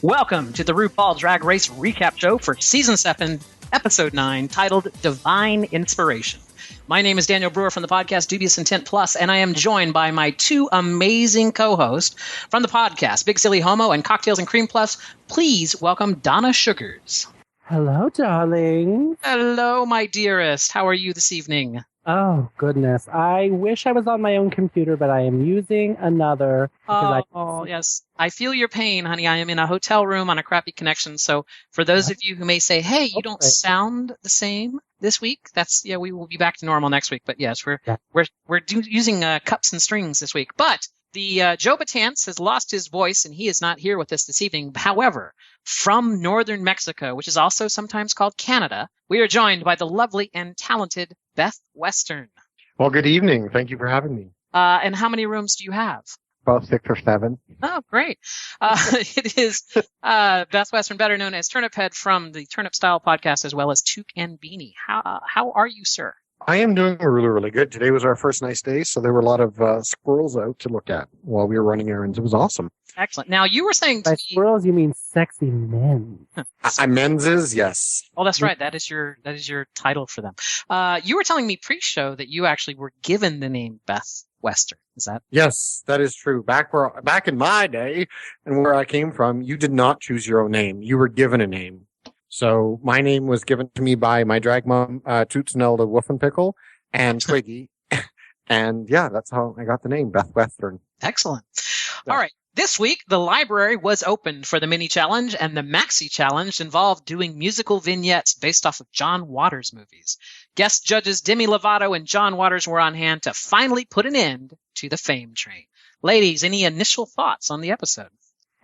Welcome to the RuPaul Drag Race Recap Show for Season 7, Episode 9, titled Divine Inspiration. My name is Daniel Brewer from the podcast Dubious Intent Plus, and I am joined by my two amazing co-hosts from the podcast, Big Silly Homo and Cocktails and Cream Plus. Please welcome Donna Suggarz. Hello, darling. Hello, my dearest. How are you this evening? Oh, goodness. I wish I was on my own computer, but I am using another. Yes. I feel your pain, honey. I am in a hotel room on a crappy connection. So for those of you who may say, hey, you don't sound the same this week, we will be back to normal next week. But yes, we're using cups and strings this week. But the Joe Betance has lost his voice, and he is not here with us this evening. However, from northern Mexico, which is also sometimes called Canada, we are joined by the lovely and talented Beth Western. Well, good evening. Thank you for having me. And how many rooms do you have? About 6 or 7. Oh, great. It is Beth Western, better known as Turnip Head from the Turnip Style podcast, as well as Toque and Beanie. How are you, sir? I am doing really, really good. Today was our first nice day, so there were a lot of squirrels out to look at while we were running errands. It was awesome. Excellent. Now, you were saying by squirrels, you mean sexy men. Men's, yes. Oh, that's right. That is your title for them. You were telling me pre-show that you actually were given the name Beth Western. Is that? Yes, that is true. Back in my day and where I came from, you did not choose your own name. You were given a name. So my name was given to me by my drag mom, Toots Nelda Wolfenpickle and Twiggy. And yeah, that's how I got the name, Beth Western. Excellent. Yeah. All right. This week, the library was opened for the mini challenge, and the maxi challenge involved doing musical vignettes based off of John Waters movies. Guest judges Demi Lovato and John Waters were on hand to finally put an end to the fame train. Ladies, any initial thoughts on the episode?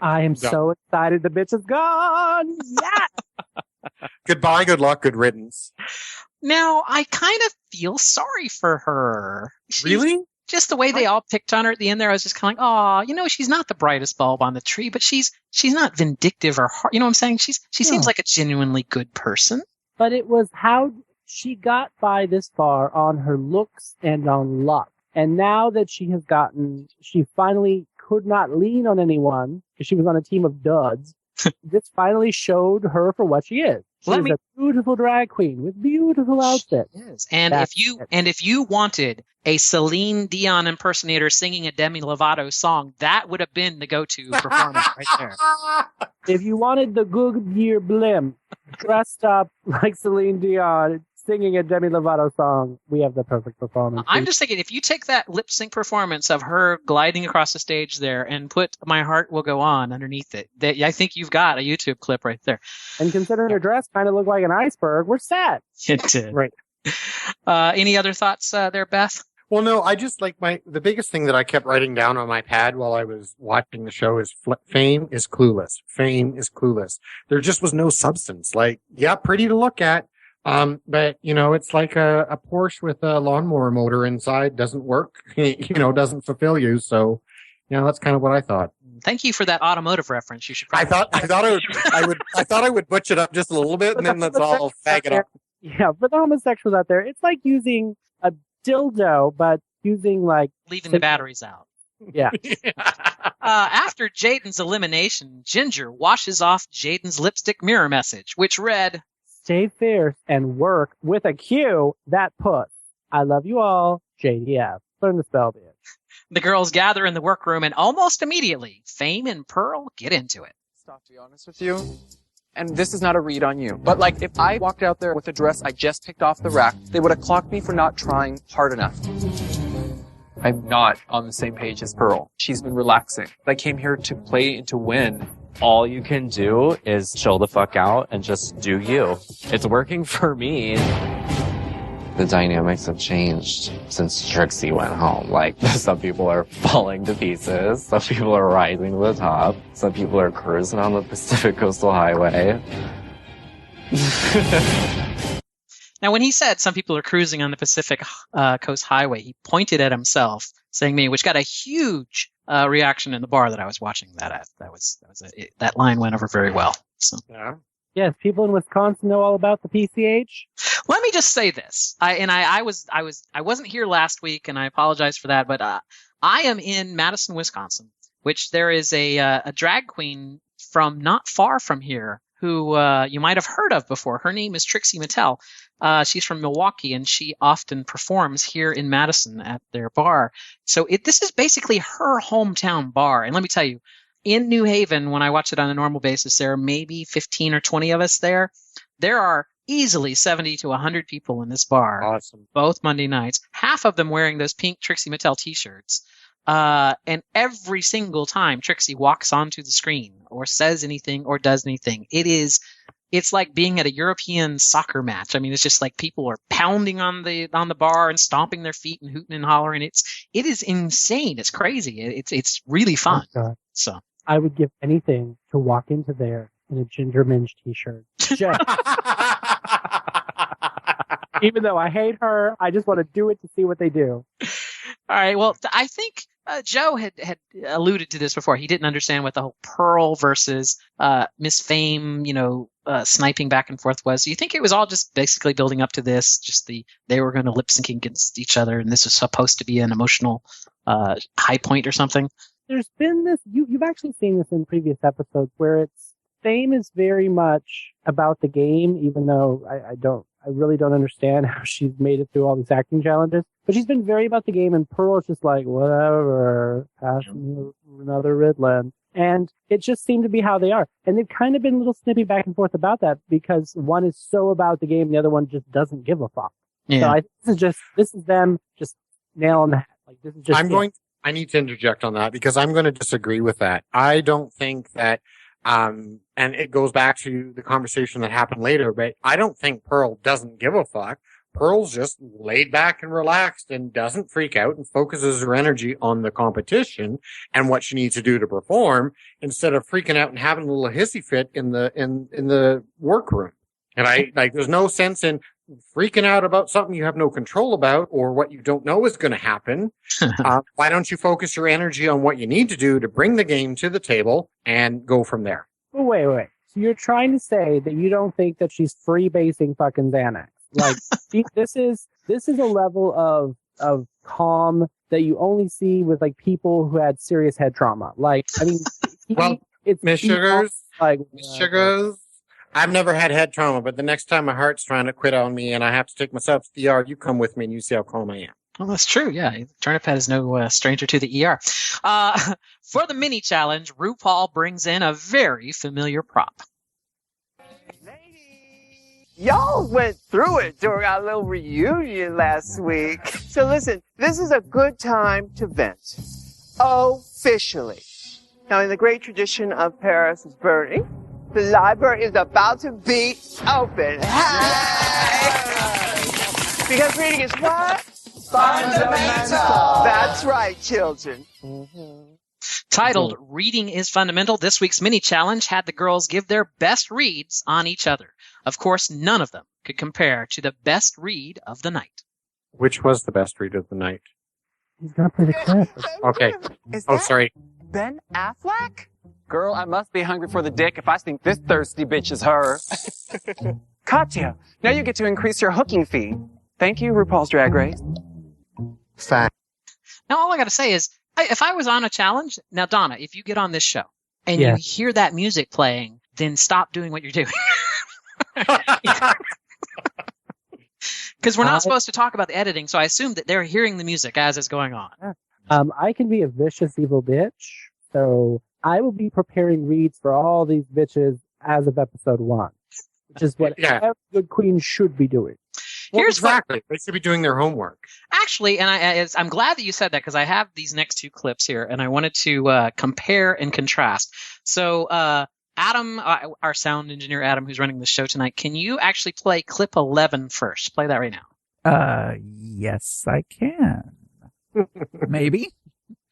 I am so excited. The bitch is gone. Yeah. Goodbye, good luck, good riddance. Now, I kind of feel sorry for her. Really? Just the way they all picked on her at the end there, I was just kind of like, she's not the brightest bulb on the tree, but she's not vindictive or hard. You know what I'm saying? She seems like a genuinely good person. But it was how she got by this far on her looks and on luck. And now that she finally could not lean on anyone because she was on a team of duds. This finally showed her for what she is. She's a beautiful drag queen with beautiful outfits. Yes. And if you wanted a Celine Dion impersonator singing a Demi Lovato song, that would have been the go-to performance right there. If you wanted the Goodyear blimp dressed up like Celine Dion singing a Demi Lovato song, we have the perfect performance. I'm just thinking, if you take that lip sync performance of her gliding across the stage there and put My Heart Will Go On underneath it, I think you've got a YouTube clip right there. And considering her dress kind of looked like an iceberg, we're set. It did. Right. Any other thoughts there, Beth? Well, no, I just the biggest thing that I kept writing down on my pad while I was watching the show is fame is clueless. Fame is clueless. There just was no substance. Pretty to look at. But it's like a Porsche with a lawnmower motor inside doesn't work, doesn't fulfill you. So, that's kind of what I thought. Thank you for that automotive reference. You should probably I thought I would butch it up just a little bit and then let's all fag it up. Yeah. For the homosexuals out there, it's like using a dildo, but using leaving the batteries out. Yeah. After Jaden's elimination, Ginger washes off Jaden's lipstick mirror message, which read, "Stay fierce and work with a Q, that puss. I love you all, JDF." Learn the spell, bitch. The girls gather in the workroom, and almost immediately, Fame and Pearl get into it. Stop, to be honest with you, and this is not a read on you, but if I walked out there with a dress I just picked off the rack, they would have clocked me for not trying hard enough. I'm not on the same page as Pearl. She's been relaxing. I came here to play and to win. All you can do is chill the fuck out and just do you. It's working for me. The dynamics have changed since Trixie went home. Some people are falling to pieces. Some people are rising to the top. Some people are cruising on the Pacific Coastal Highway. Now, when he said some people are cruising on the Pacific Coast Highway, he pointed at himself, saying me, which got a huge reaction in the bar that I was watching that at. That line went over very well. So. Yeah. Yes, people in Wisconsin know all about the PCH. Let me just say this. I wasn't here last week, and I apologize for that. But I am in Madison, Wisconsin, which there is a drag queen from not far from here who you might have heard of before. Her name is Trixie Mattel. She's from Milwaukee, and she often performs here in Madison at their bar. So this is basically her hometown bar. And let me tell you, in New Haven, when I watch it on a normal basis, there are maybe 15 or 20 of us there. There are easily 70 to 100 people in this bar. Awesome. Both Monday nights, half of them wearing those pink Trixie Mattel t-shirts. And every single time Trixie walks onto the screen or says anything or does anything, it's like being at a European soccer match. I mean, it's just like people are pounding on the bar and stomping their feet and hooting and hollering. It is insane. It's crazy. It's really fun. Oh, God. So I would give anything to walk into there in a Ginger Minge t-shirt. Even though I hate her, I just want to do it to see what they do. All right. Well, I think Joe had alluded to this before. He didn't understand what the whole Pearl versus Miss Fame, sniping back and forth was. Do you think it was all just basically building up to this? Just they were going to lip sync against each other, and this was supposed to be an emotional high point or something? There's been this. You've actually seen this in previous episodes where Fame is very much about the game, even though I really don't understand how she's made it through all these acting challenges. But she's been very about the game, and Pearl is just like, whatever, pass me another Ritalin. And it just seemed to be how they are. And they've kind of been a little snippy back and forth about that because one is so about the game, the other one just doesn't give a fuck. Yeah. So this is them just nailing the head. Like, this is just. I need to interject on that because I'm going to disagree with that. I don't think that, and it goes back to the conversation that happened later, but I don't think Pearl doesn't give a fuck. Pearl's just laid back and relaxed and doesn't freak out and focuses her energy on the competition and what she needs to do to perform instead of freaking out and having a little hissy fit in the workroom. And there's no sense in freaking out about something you have no control about or what you don't know is going to happen. Why don't you focus your energy on what you need to do to bring the game to the table and go from there? Oh, wait. So you're trying to say that you don't think that she's freebasing fucking Xanax? Like, this is a level of calm that you only see with like people who had serious head trauma. Like, I mean, it's Miss Suggarz, I've never had head trauma, but the next time my heart's trying to quit on me and I have to take myself to the ER, you come with me and you see how calm I am. Well, that's true. Yeah, Turnip Head is no stranger to the ER. For the mini challenge, RuPaul brings in a very familiar prop. Y'all went through it during our little reunion last week. So listen, this is a good time to vent. Officially. Now, in the great tradition of Paris is burning, the library is about to be open. Hey! Because reading is what? Fundamental. That's right, children. Titled Reading is Fundamental, this week's mini challenge had the girls give their best reads on each other. Of course, none of them could compare to the best read of the night. Which was the best read of the night? He's gonna play the clip. Okay. Sorry. Ben Affleck? Girl, I must be hungry for the dick if I think this thirsty bitch is her. Katya, now you get to increase your hooking fee. Thank you, RuPaul's Drag Race. Fact. Now, all I got to say is, if I was on a challenge, now, Donna, if you get on this show and you hear that music playing, then stop doing what you're doing. Because we're not supposed to talk about the editing, so I assume that they're hearing the music as it's going on. I can be a vicious, evil bitch, so I will be preparing reads for all these bitches as of episode 1, which is what every good queen should be doing. Exactly. They should be doing their homework. Actually, and I'm glad that you said that because I have these next two clips here, and I wanted to compare and contrast. So, Adam, our sound engineer, Adam, who's running the show tonight, can you actually play clip 11 first? Play that right now. Yes, I can. Maybe.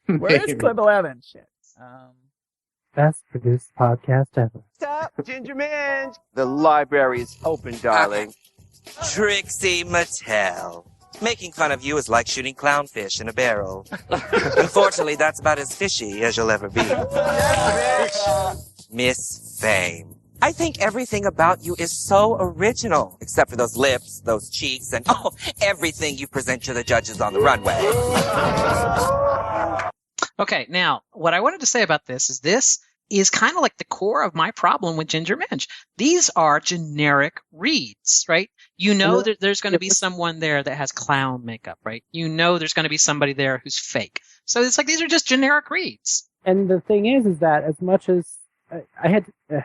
Where is clip 11? Shit. Best produced podcast ever. Stop, Ginger Minge. The library is open, darling. Trixie Mattel. Making fun of you is like shooting clownfish in a barrel. Unfortunately, that's about as fishy as you'll ever be. Miss Fame. I think everything about you is so original, except for those lips, those cheeks, and everything you present to the judges on the runway. Okay, now, what I wanted to say about this is kind of like the core of my problem with Ginger Minj. These are generic reads, right? You know that there's going to be someone there that has clown makeup, right? You know there's going to be somebody there who's fake. So it's like these are just generic reads. And the thing is that as much as I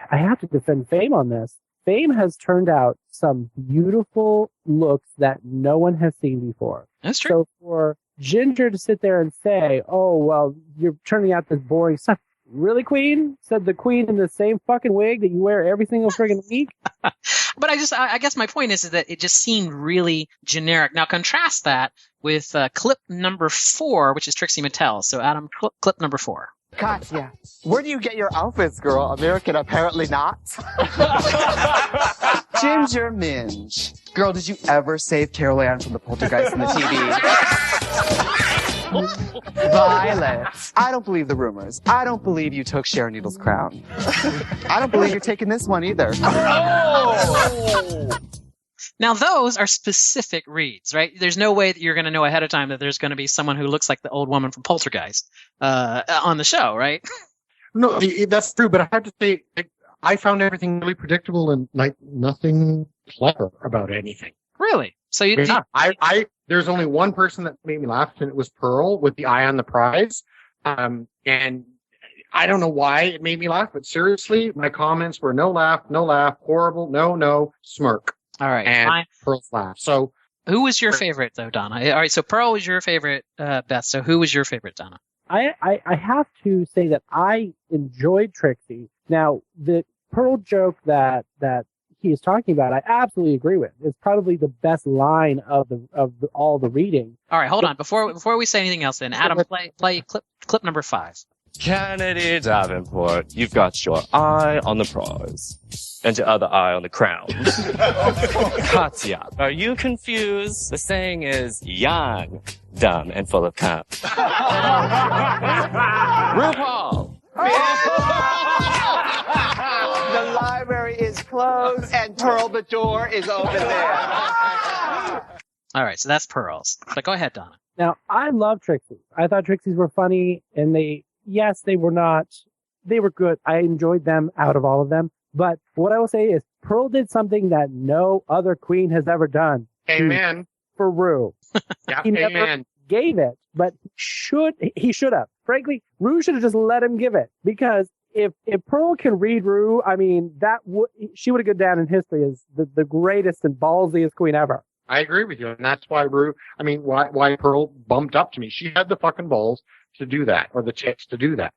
have to defend Fame on this, Fame has turned out some beautiful looks that no one has seen before. That's true. So for Ginger to sit there and say, "Oh, well, you're turning out this boring stuff." Really, Queen? Said the Queen in the same fucking wig that you wear every single friggin' week? But I guess my point is that it just seemed really generic. Now contrast that with clip number 4, which is Trixie Mattel. So Adam, clip number 4. Katya, where do you get your outfits, girl? American Apparently Not? Ginger Minj. Girl, did you ever save Carol Ann from the poltergeist in the TV? Violet, I don't believe the rumors. I don't believe you took Sharon Needle's crown. I don't believe you're taking this one either. Now, those are specific reads, right? There's no way that you're going to know ahead of time that there's going to be someone who looks like the old woman from Poltergeist on the show, right? No, that's true, but I have to say, I found everything really predictable and like nothing clever about anything. Really? So you? Yeah, there's only one person that made me laugh, and it was Pearl with the eye on the prize. And I don't know why it made me laugh, but seriously, my comments were no laugh, horrible, no, smirk. All right. And Pearl's laugh. So who was your favorite though, Donna? All right. So Pearl was your favorite, Beth. So who was your favorite, Donna? I have to say that I enjoyed Trixie. Now, the Pearl joke that he is talking about, I absolutely agree with. It's probably the best line of all the reading. All right, hold on. Before we say anything else, then Adam, play clip number 5. Kennedy Davenport, you've got your eye on the prize and your other eye on the crown. Katya, are you confused? The saying is young, dumb, and full of cum. RuPaul. The library is closed and Pearl the door is open there. All right, so that's Pearl's. But go ahead, Donna. Now, I love Trixie. I thought Trixies were funny, and they were good. I enjoyed them out of all of them. But what I will say is Pearl did something that no other queen has ever done. Amen. For Ru. Yeah, he never gave it, but he should have. Frankly, Ru should have just let him give it, because if Pearl can read Ru, I mean, she would have gone down in history as the greatest and ballsiest queen ever. I agree with you, and that's why why Pearl bumped up to me. She had the fucking balls to do that, or the chicks to do that.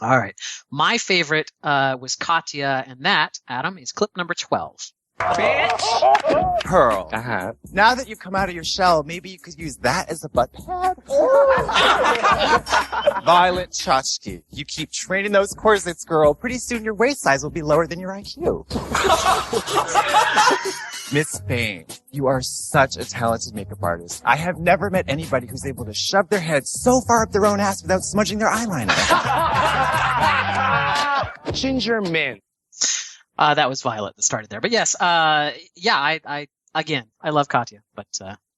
All right. My favorite was Katya, and that, Adam, is clip number 12. Bitch! Pearl. Uh-huh. Now that you've come out of your shell, maybe you could use that as a butt pad? Violet Chachki, you keep training those corsets, girl. Pretty soon your waist size will be lower than your IQ. Miss Fame, you are such a talented makeup artist. I have never met anybody who's able to shove their head so far up their own ass without smudging their eyeliner. Ginger Minj. That was Violet that started there. But yes, I love Katya, but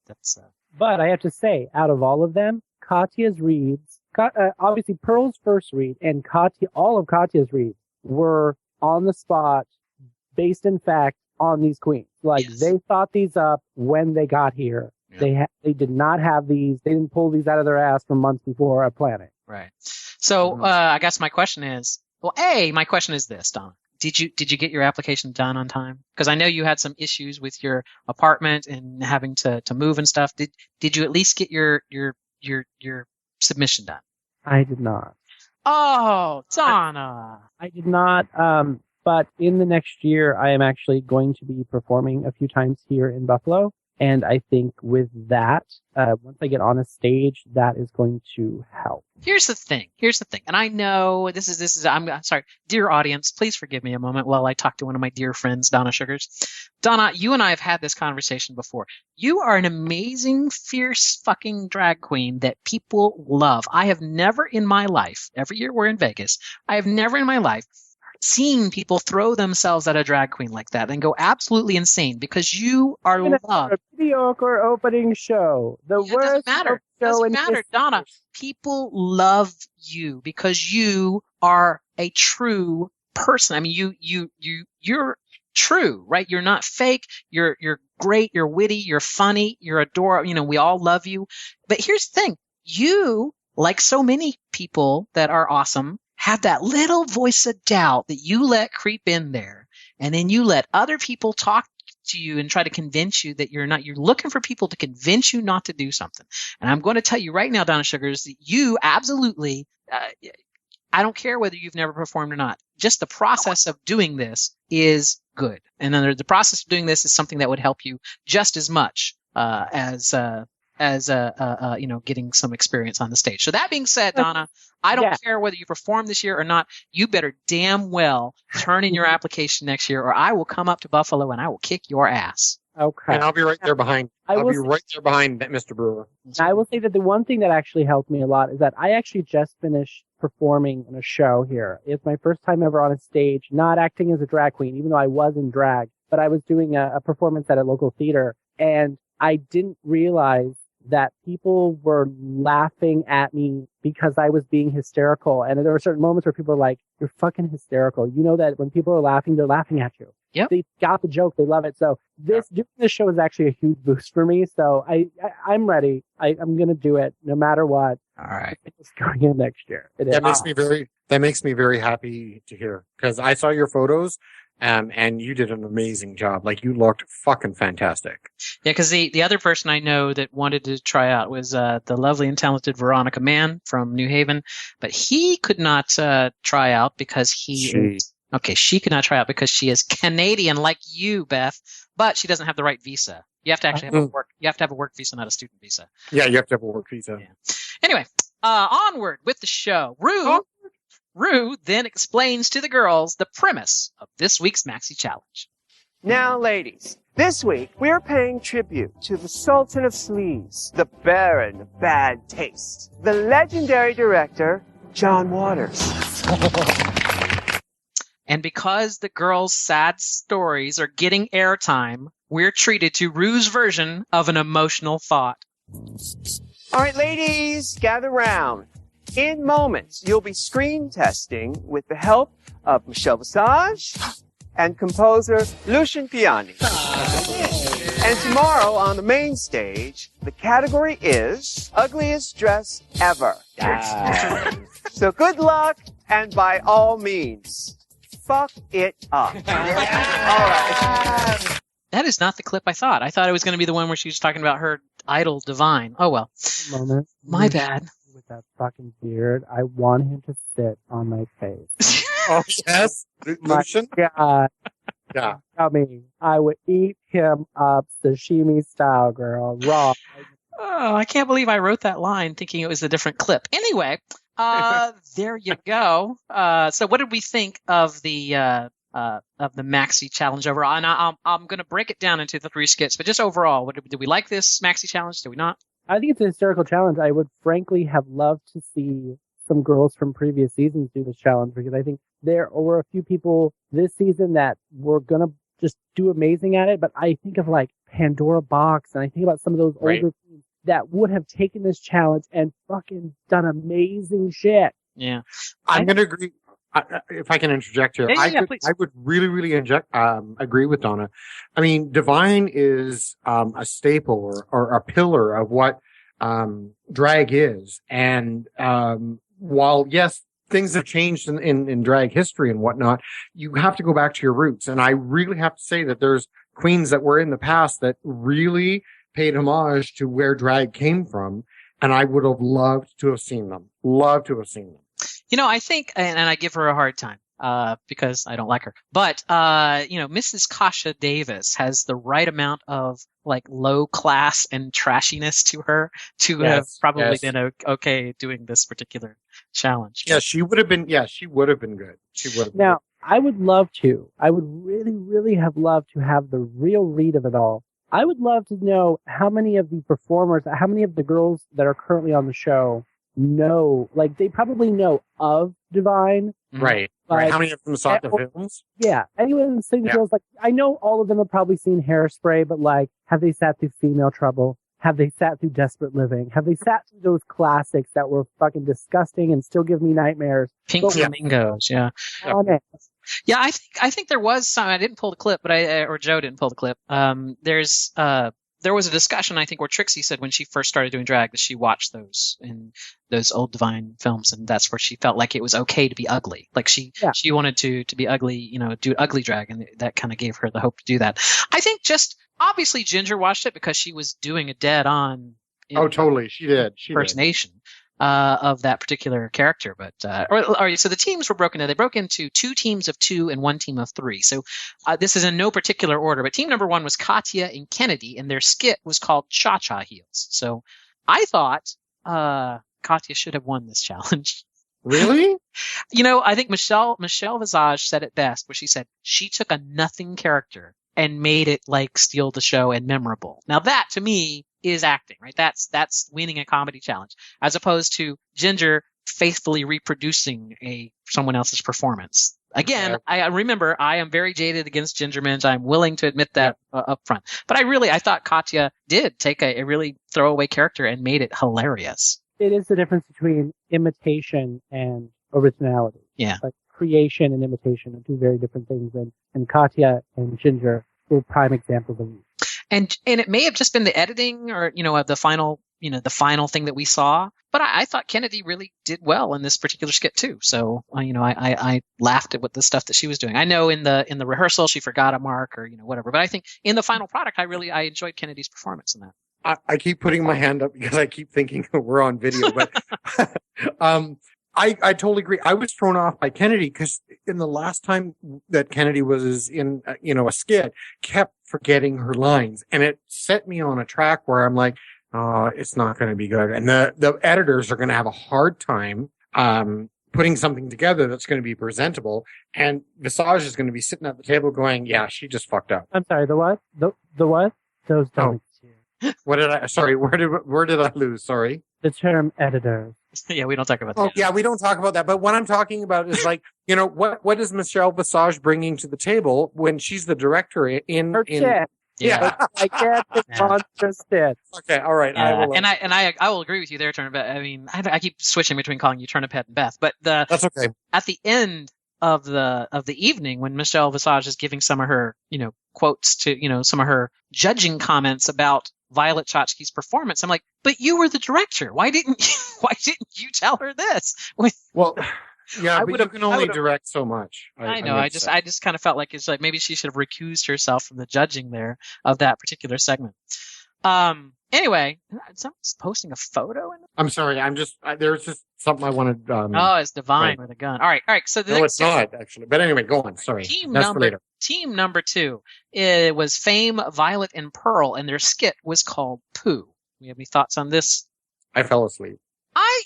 that's. But I have to say, out of all of them, Katya's reads, obviously Pearl's first read and all of Katya's reads were on the spot, based in fact on these queens. Like, yes. They thought these up when they got here. Yeah. They did not have these. They didn't pull these out of their ass from months before planning. Right. So I guess my question is, my question is this, Don. Did you get your application done on time? Because I know you had some issues with your apartment and having to move and stuff. Did you at least get your submission done? I did not. Oh, Donna. I did not. But in the next year, I am actually going to be performing a few times here in Buffalo. And I think with that, once I get on a stage, that is going to help. Here's the thing. And I know this is, I'm sorry, dear audience, please forgive me a moment while I talk to one of my dear friends, Donna Suggarz. Donna, you and I have had this conversation before. You are an amazing, fierce fucking drag queen that people love. I have never in my life, every year we're in Vegas, I have never in my life seen people throw themselves at a drag queen like that and go absolutely insane because you are loved. A mediocre opening show. The worst doesn't matter. show Doesn't matter, Donna. People love you because you are a true person. I mean, you're true, right? You're not fake. You're great. You're witty. You're funny. You're adorable. You know, we all love you. But here's the thing. You, like so many people that are awesome, have that little voice of doubt that you let creep in there. And then you let other people talk to you and try to convince you that you're looking for people to convince you not to do something. And I'm going to tell you right now, Donna Suggarz, that you absolutely, I don't care whether you've never performed or not. Just the process of doing this is good. And then the process of doing this is something that would help you just as much as getting some experience on the stage. So that being said, Donna, I don't care whether you perform this year or not. You better damn well turn in your application next year, or I will come up to Buffalo and I will kick your ass. Okay. And I'll be right there behind. I'll be right there behind Mr. Brewer. I will say that the one thing that actually helped me a lot is that I actually just finished performing in a show here. It's my first time ever on a stage, not acting as a drag queen, even though I was in drag, but I was doing a performance at a local theater, and I didn't realize that people were laughing at me because I was being hysterical. And there were certain moments where people were like, you're fucking hysterical. You know that when people are laughing, they're laughing at you. Yep. They got the joke. They love it. So doing this show is actually a huge boost for me. So I'm ready. I'm going to do it no matter what. All right. It's going in next year. That makes me very happy to hear, because I saw your photos. And you did an amazing job. Like, you looked fucking fantastic. Yeah, because the other person I know that wanted to try out was the lovely and talented Veronica Mann from New Haven, but he could not try out because she could not try out because she is Canadian, like you, Beth, but she doesn't have the right visa. You have to actually have a work visa, not a student visa. Yeah, you have to have a work visa. Yeah. Anyway, onward with the show. Rue then explains to the girls the premise of this week's Maxi Challenge. Now, ladies, this week we're paying tribute to the Sultan of Sleaze, the Baron of Bad Taste, the legendary director, John Waters. And because the girls' sad stories are getting airtime, we're treated to Rue's version of an emotional thought. All right, ladies, gather round. In moments, you'll be screen testing with the help of Michelle Visage and composer Lucian Piani. And tomorrow on the main stage, the category is Ugliest Dress Ever. So good luck, and by all means, fuck it up. All right. That is not the clip I thought. I thought it was going to be the one where she was talking about her idol, Divine. Oh, well. Moment. My bad. With that fucking beard, I want him to sit on my face. Oh, yes? Lucian? God. Yeah. I mean, I would eat him up sashimi style, girl. Raw. Oh, I can't believe I wrote that line thinking it was a different clip. Anyway, there you go. So what did we think of the Maxi Challenge overall? And I'm going to break it down into the 3 skits, but just overall, did we like this Maxi Challenge? Did we not? I think it's a historical challenge. I would frankly have loved to see some girls from previous seasons do this challenge, because I think there were a few people this season that were going to just do amazing at it. But I think of like Pandora Box, and I think about some of those older teams that would have taken this challenge and fucking done amazing shit. Yeah. I'm going to agree. If I can interject here, I would really, really agree with Donna. I mean, Divine is a staple or a pillar of what drag is. And while, yes, things have changed in drag history and whatnot, you have to go back to your roots. And I really have to say that there's queens that were in the past that really paid homage to where drag came from. And I would have loved to have seen them. You know, I think, and I give her a hard time, because I don't like her, but, Mrs. Kasha Davis has the right amount of, like, low class and trashiness to her to have probably been okay doing this particular challenge. Yeah, she would have been good. She would have. Now, I would really, really have loved to have the real read of it all. I would love to know how many of the girls that are currently on the show know, like, they probably know of Divine. Right. Right. How many of them saw the films? Yeah. Anyone sitting girls, like, I know all of them have probably seen Hairspray, but like, have they sat through Female Trouble? Have they sat through Desperate Living? Have they sat through those classics that were fucking disgusting and still give me nightmares? Pink Flamingos, yeah. Yeah, I think there was some. I didn't pull the clip, but or Joe didn't pull the clip. There was a discussion, I think, where Trixie said when she first started doing drag that she watched those in those old Divine films, and that's where she felt like it was okay to be ugly. Like she wanted to be ugly, do ugly drag, and that kind of gave her the hope to do that. I think just obviously Ginger watched it because she was doing a dead on. Oh, totally, she did. Impersonation of that particular character, but so the teams were broken. They broke into 2 teams of 2 and 1 team of 3. So this is in no particular order, but team number 1 was Katya and Kennedy, and their skit was called Cha Cha Heels. So I thought Katya should have won this challenge. Really? I think Michelle Visage said it best, where she said she took a nothing character and made it like steal the show and memorable. Now that to me is acting, right? That's winning a comedy challenge, as opposed to Ginger faithfully reproducing someone else's performance. Again, I remember I am very jaded against Ginger Minj. I'm willing to admit that up front. But I thought Katya did take a really throwaway character and made it hilarious. It is the difference between imitation and originality. Yeah. Like creation and imitation are 2 very different things, and Katya and Ginger were prime examples of each. And it may have just been the editing or, of the final thing that we saw. But I thought Kennedy really did well in this particular skit too. So, I laughed at what the stuff that she was doing. I know in the rehearsal, she forgot a mark or, whatever. But I think in the final product, I enjoyed Kennedy's performance in that. I keep putting my hand up because I keep thinking we're on video, but, I totally agree. I was thrown off by Kennedy because in the last time that Kennedy was in, a skit, kept forgetting her lines, and it set me on a track where I'm like, oh, it's not going to be good. And the editors are going to have a hard time, putting something together that's going to be presentable. And Visage is going to be sitting at the table going, yeah, she just fucked up. I'm sorry, the what? The what? Those don't exist. What did sorry, where did I lose? Sorry. The term editors. Yeah, we don't talk about that. Oh, yeah, we don't talk about that. But what I'm talking about is like, what is Michelle Visage bringing to the table when she's the director in her shit. Yeah. I get the monstrous shit. Okay, all right. I will agree with you there, Turniphead. I mean, I keep switching between calling you Turniphead and Beth, but that's okay. At the end of the evening, when Michelle Visage is giving some of her quotes to some of her judging comments about Violet Chachki's performance, I'm like, but you were the director. Why didn't you tell her this? Well, yeah, but you can only direct so much. I know. I just kind of felt like it's like maybe she should have recused herself from the judging there of that particular segment. Anyway, someone's posting a photo. I'm sorry. There's just something I wanted. It's Divine with a gun. All right. So it's not actually. But anyway, go on. Sorry. Team number 2 it was Fame, Violet, and Pearl, and their skit was called Pooh. You have any thoughts on this? I fell asleep.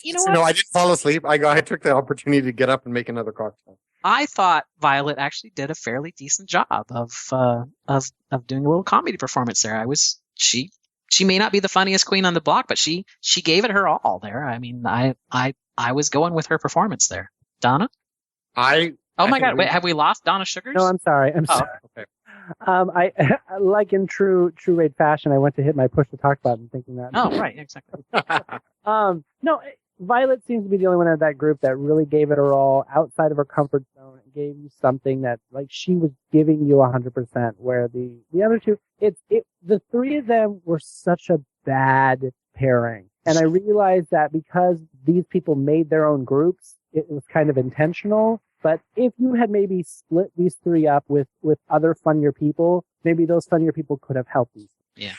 No, I didn't fall asleep. I took the opportunity to get up and make another cocktail. I thought Violet actually did a fairly decent job of doing a little comedy performance there. She may not be the funniest queen on the block, but she gave it her all there. I mean, I was going with her performance there. Donna? Oh my God! Wait, have we lost Donna Suggarz? No, I'm sorry. Okay. I like in true raid fashion, I went to hit my push to talk button, thinking that. Oh, right, exactly. No, Violet seems to be the only one of that group that really gave it her all outside of her comfort zone and gave you something that, like, she was giving you 100%. Where the other two, the 3 of them were such a bad pairing, and I realized that because these people made their own groups, it was kind of intentional. But if you had maybe split these 3 up with other funnier people, maybe those funnier people could have helped these. Yeah.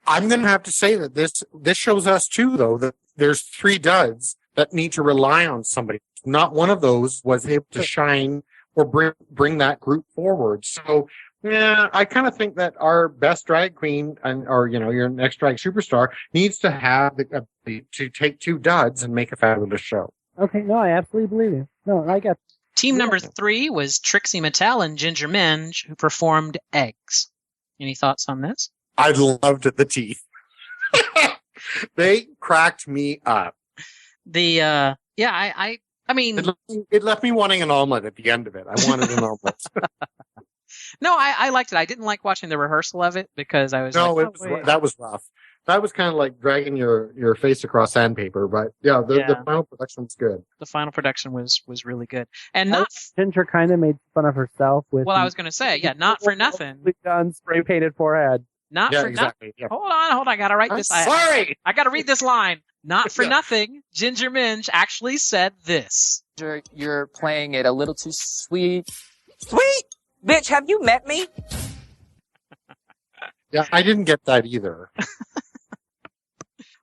I'm going to have to say that this shows us too, though, that there's 3 duds that need to rely on somebody. Not one of those was able to shine or bring that group forward. So, yeah, I kind of think that our best drag queen or your next drag superstar needs to have the ability to take 2 duds and make a fabulous show. Okay, no, I absolutely believe you. No, I got. Team number 3 was Trixie Mattel and Ginger Minj, who performed Eggs. Any thoughts on this? I loved the teeth. They cracked me up. I mean, it left me wanting an omelet at the end of it. I wanted an omelet. No, I liked it. I didn't like watching the rehearsal of it because I was that was rough. That was kind of like dragging your face across sandpaper, but the final production was good. The final production was really good, and not. Ginger kind of made fun of herself with. Well, I was going to say, not for nothing. Done spray painted forehead. Not for exactly. nothing. Yeah. Hold on. I gotta write this. Sorry. I gotta read this line. Not for nothing. Ginger Minge actually said this. You're playing it a little too sweet. Sweet? Bitch, have you met me? Yeah, I didn't get that either.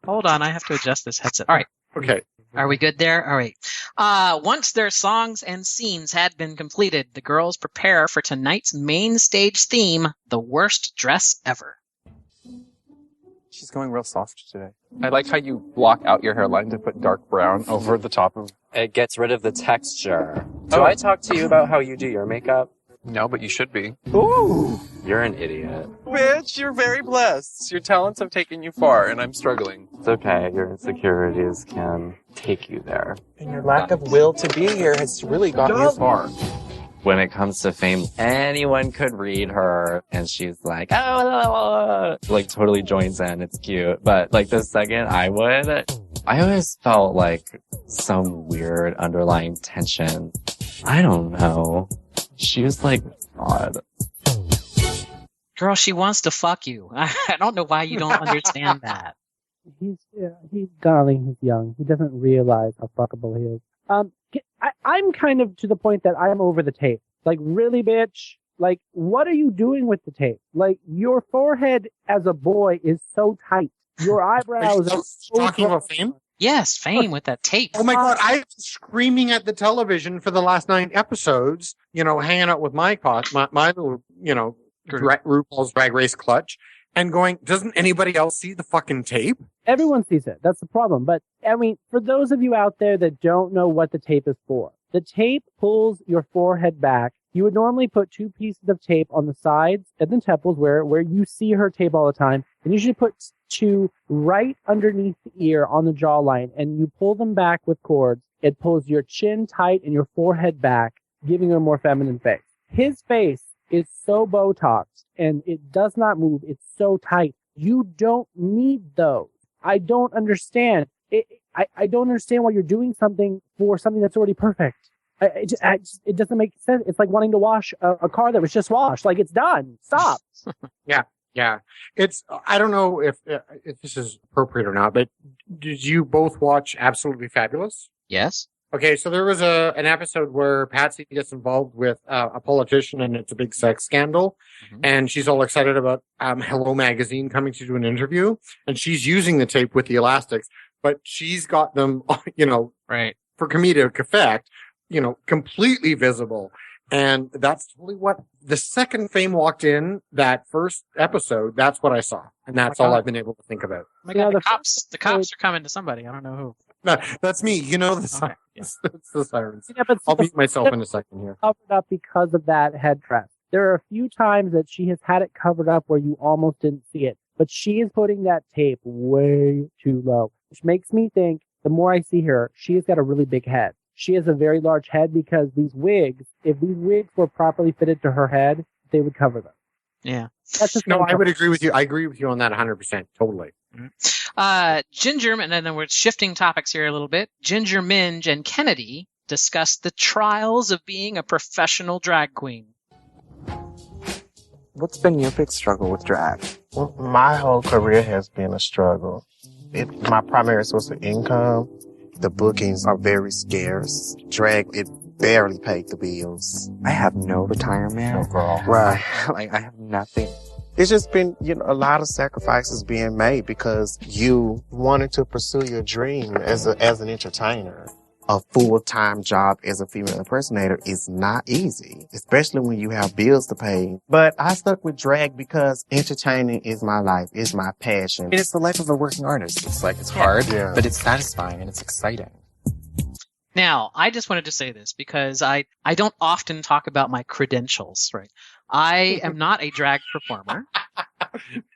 Hold on, I have to adjust this headset. All right. Okay. Are we good there? All right. Once their songs and scenes had been completed, the girls prepare for tonight's main stage theme, the worst dress ever. She's going real soft today. I like how you block out your hairline to put dark brown over the top of... It gets rid of the texture. Do I talk to you about how you do your makeup? No, but you should be. Ooh! You're an idiot. Bitch, you're very blessed. Your talents have taken you far, and I'm struggling. It's okay. Your insecurities can take you there. And your lack of will to be here has really gotten you far. When it comes to fame, anyone could read her, and she's like, oh, like totally joins in. It's cute. But like the second I always felt like some weird underlying tension. I don't know. She was like odd. Girl, she wants to fuck you. I don't know why you don't understand that. He's darling. He's young. He doesn't realize how fuckable he is. I'm kind of to the point that I'm over the tape. Like, really, bitch? Like, what are you doing with the tape? Like, your forehead as a boy is so tight. Your eyebrows are so talking about Fame? Yes, Fame with that tape. Oh my God, I was screaming at the television for the last 9 episodes, hanging out with my little, RuPaul's Drag Race clutch, and going, doesn't anybody else see the fucking tape? Everyone sees it. That's the problem. But, I mean, for those of you out there that don't know what the tape is for, the tape pulls your forehead back. You would normally put 2 pieces of tape on the sides and the temples where you see her tape all the time. And you should put 2 right underneath the ear on the jawline, and you pull them back with cords. It pulls your chin tight and your forehead back, giving her a more feminine face. His face is so Botoxed and it does not move. It's so tight. You don't need those. I don't understand. I don't understand why you're doing something for something that's already perfect. It doesn't make sense. It's like wanting to wash a car that was just washed. Like, it's done. Stop. Yeah. I don't know if this is appropriate or not, but did you both watch Absolutely Fabulous? Yes. Okay, so there was an episode where Patsy gets involved with a politician, and it's a big sex scandal, and she's all excited about Hello Magazine coming to do an interview, and she's using the tape with the elastics, but she's got them, right, for comedic effect, completely visible. And that's totally what the second Fame walked in that first episode. That's what I saw, and that's all I've been able to think about. Oh my God, the cops are coming to somebody. I don't know who. That's me. The sirens. It's the sirens. Yeah, but I'll mute myself in a second here. Covered up because of that headdress. There are a few times that she has had it covered up where you almost didn't see it, but she is putting that tape way too low, which makes me think the more I see her, she has got a really big head. She has a very large head because if these wigs were properly fitted to her head, they would cover them. Yeah. I would agree with you. I agree with you on that 100%. Totally. Ginger, and then we're shifting topics here a little bit. Ginger Minge and Kennedy discussed the trials of being a professional drag queen. What's been your big struggle with drag? Well, my whole career has been a struggle. It's my primary source of income. The bookings are very scarce. Drag, it barely paid the bills. I have no retirement. No, girl. Right. Like, I have nothing. It's just been, a lot of sacrifices being made because you wanted to pursue your dream as an entertainer. A full-time job as a female impersonator is not easy, especially when you have bills to pay. But I stuck with drag because entertaining is my life, is my passion. And it's the life of a working artist. It's like, it's hard, but it's satisfying and it's exciting. Now, I just wanted to say this because I don't often talk about my credentials, right? I am not a drag performer.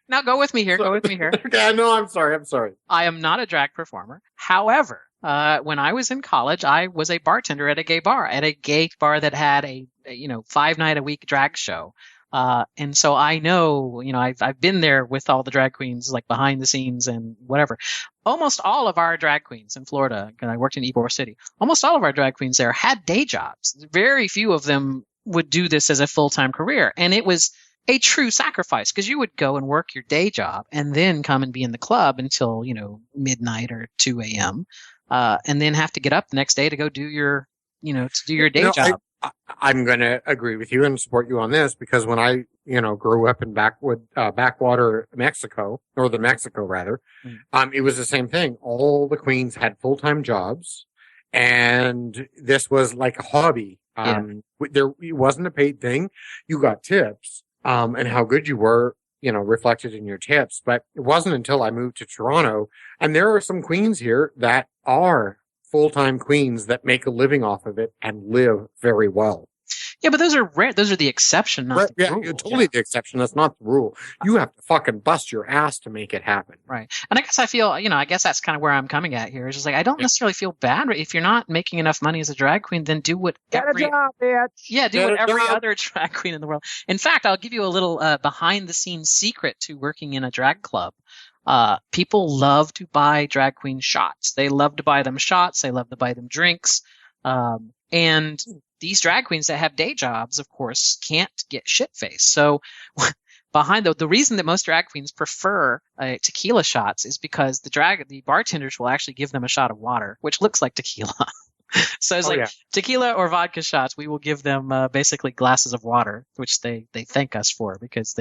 Now go with me here. Okay, no, I'm sorry. I am not a drag performer. However, when I was in college, I was a bartender at a gay bar that had a 5-night-a-week drag show. And so I know, I've been there with all the drag queens, like behind the scenes and whatever. Almost all of our drag queens in Florida, because I worked in Ybor City, almost all of our drag queens there had day jobs. Very few of them would do this as a full-time career. And it was a true sacrifice because you would go and work your day job and then come and be in the club until, midnight or 2 a.m. And then have to get up the next day to go do your, day job. I'm going to agree with you and support you on this because when I, grew up in backwater Mexico, northern Mexico rather, it was the same thing. All the queens had full-time jobs and this was like a hobby. It wasn't a paid thing. You got tips, and how good you were, reflected in your tips. But it wasn't until I moved to Toronto and there are some queens here that are full-time queens that make a living off of it and live very well. Yeah, but those are rare. Those are the exception, not the rule. Totally the exception. That's not the rule. You have to fucking bust your ass to make it happen. Right. And I guess I feel, I guess that's kind of where I'm coming at here. It's just like, I don't necessarily feel bad. If you're not making enough money as a drag queen, then do what Get a job, bitch. Yeah, do what every other drag queen in the world. In fact, I'll give you a little behind the scenes secret to working in a drag club. People love to buy drag queen shots. They love to buy them shots. They love to buy them drinks. And these drag queens that have day jobs, of course, can't get shit-faced. So behind the reason that most drag queens prefer tequila shots is because the bartenders will actually give them a shot of water, which looks like tequila. So it's tequila or vodka shots. We will give them basically glasses of water, which they thank us for because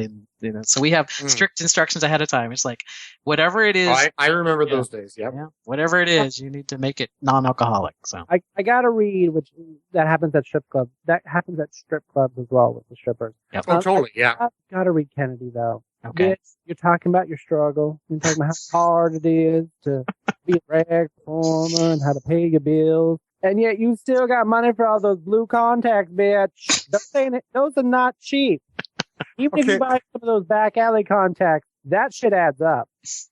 so we have strict instructions ahead of time. It's like whatever it is. Oh, I remember those days. Yep. Yeah. Whatever it is, you need to make it non-alcoholic. So I got to read, that happens at strip clubs. That happens at strip clubs as well with the strippers. Yep. Oh, totally. Yeah. I got to read Kennedy though. Okay. Bitch, you're talking about your struggle. You're talking about how hard it is to be a drag performer and how to pay your bills. And yet you still got money for all those blue contacts, bitch. Those are not cheap. Even if you buy some of those back alley contacts, that shit adds up.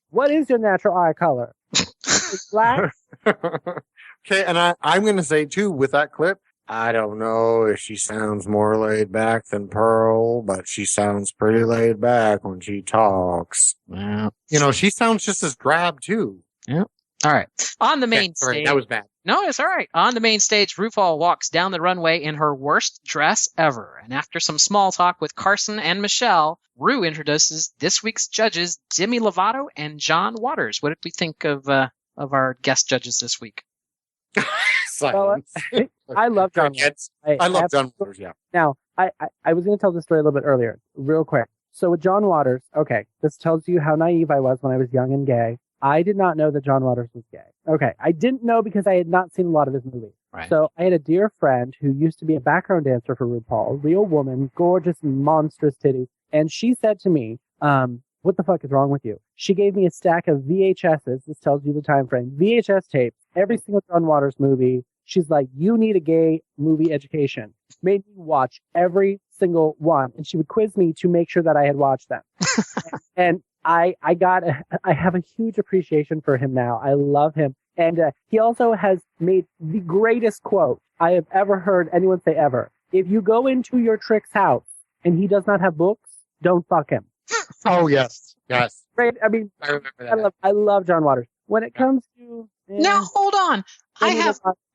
What is your natural eye color? It's black? Okay, and I'm going to say, too, with that clip, I don't know if she sounds more laid back than Pearl, but she sounds pretty laid back when she talks. Yeah. She sounds just as drab, too. Yeah. All right. On the main stage. Sorry, that was bad. No, it's all right. On the main stage, RuPaul walks down the runway in her worst dress ever. And after some small talk with Carson and Michelle, Ru introduces this week's judges, Demi Lovato and John Waters. What did we think of our guest judges this week? Silence. Well, I love John Waters. I love John Waters, yeah. Now, I was going to tell this story a little bit earlier, real quick. So with John Waters, okay, this tells you how naive I was when I was young and gay. I did not know that John Waters was gay. Okay. I didn't know because I had not seen a lot of his movies. Right. So I had a dear friend who used to be a background dancer for RuPaul, real woman, gorgeous, monstrous titties. And she said to me, what the fuck is wrong with you? She gave me a stack of VHSs. This tells you the time frame. VHS tapes, every single John Waters movie. She's like, you need a gay movie education. Made me watch every single one. And she would quiz me to make sure that I had watched them. and I have a huge appreciation for him now. I love him. And he also has made the greatest quote I have ever heard anyone say ever. If you go into your trick's house and he does not have books, don't fuck him. Oh, yes. Yes. Right? I mean, I remember that. I love John Waters. When it comes to... Now, hold on. I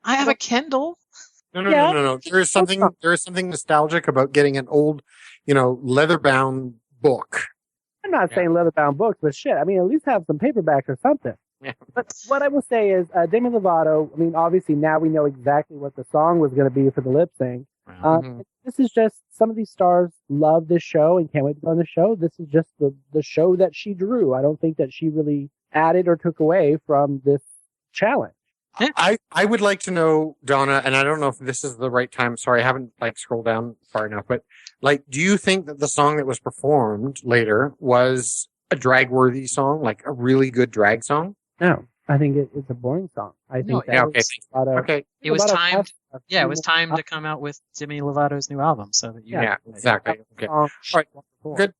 have a Kindle. No. There is something nostalgic about getting an old, leather-bound book. I'm not saying leather-bound books, but shit. I mean, at least have some paperbacks or something. Yeah. But what I will say is, Demi Lovato, I mean, obviously now we know exactly what the song was going to be for the lip sync. This is just, some of these stars love this show and can't wait to go on the show. This is just the show that she drew. I don't think that she really added or took away from this challenge. I would like to know, Donna, and I don't know if this is the right time. Sorry, I haven't scrolled down far enough, but do you think that the song that was performed later was a drag-worthy song, like a really good drag song? No, I think it's a boring song. I think It was timed. Yeah, it was timed to come out with Demi Lovato's new album, so that you. Yeah, exactly. Okay. All right. Good.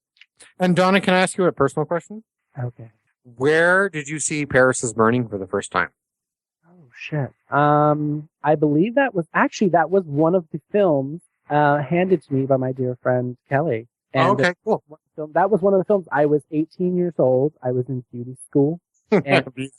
And Donna, can I ask you a personal question? Okay. Where did you see Paris is Burning for the first time? Oh shit. I believe that was one of the films handed to me by my dear friend Kelly. And Okay, cool. So that was one of the films. I was 18 years old. I was in beauty school. And Beauty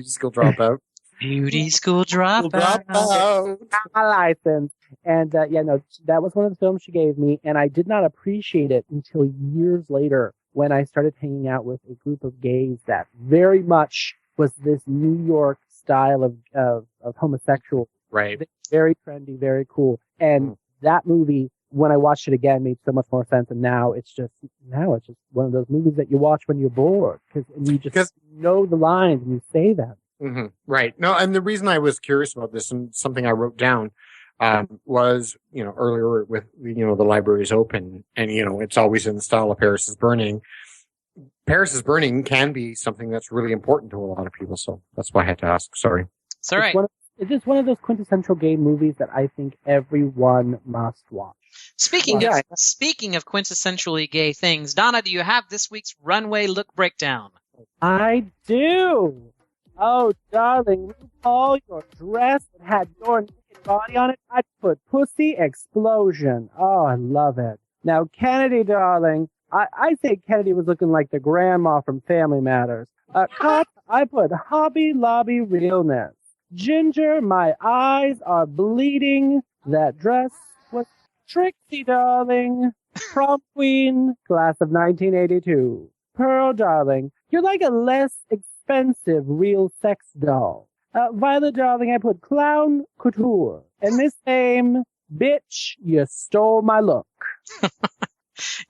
school dropout. Beauty school dropout. my license. And that was one of the films she gave me, and I did not appreciate it until years later when I started hanging out with a group of gays that very much was this New York style of homosexual. Right. Very trendy, very cool. And that movie, when I watched it again, made so much more sense. And now it's just one of those movies that you watch when you're bored and you just know the lines and you say them. Mm-hmm. Right. No, and the reason I was curious about this and something I wrote down was, earlier with, the library is open and, it's always in the style of Paris is Burning. Paris is Burning can be something that's really important to a lot of people. So that's why I had to ask. Sorry. It's all right. It's just one of those quintessential gay movies that I think everyone must watch. Speaking of quintessentially gay things, Donna, do you have this week's runway look breakdown? I do. Oh, darling, RuPaul, your dress that had your naked body on it, I'd put pussy explosion. Oh, I love it. Now, Kennedy, darling, I say Kennedy was looking like the grandma from Family Matters. Cut, I put Hobby Lobby realness. Ginger, my eyes are bleeding. That dress was Trixie, darling. Prom queen, class of 1982. Pearl, darling, you're like a less expensive real sex doll. Violet, darling, I put clown couture. And Miss Fame, bitch, you stole my look.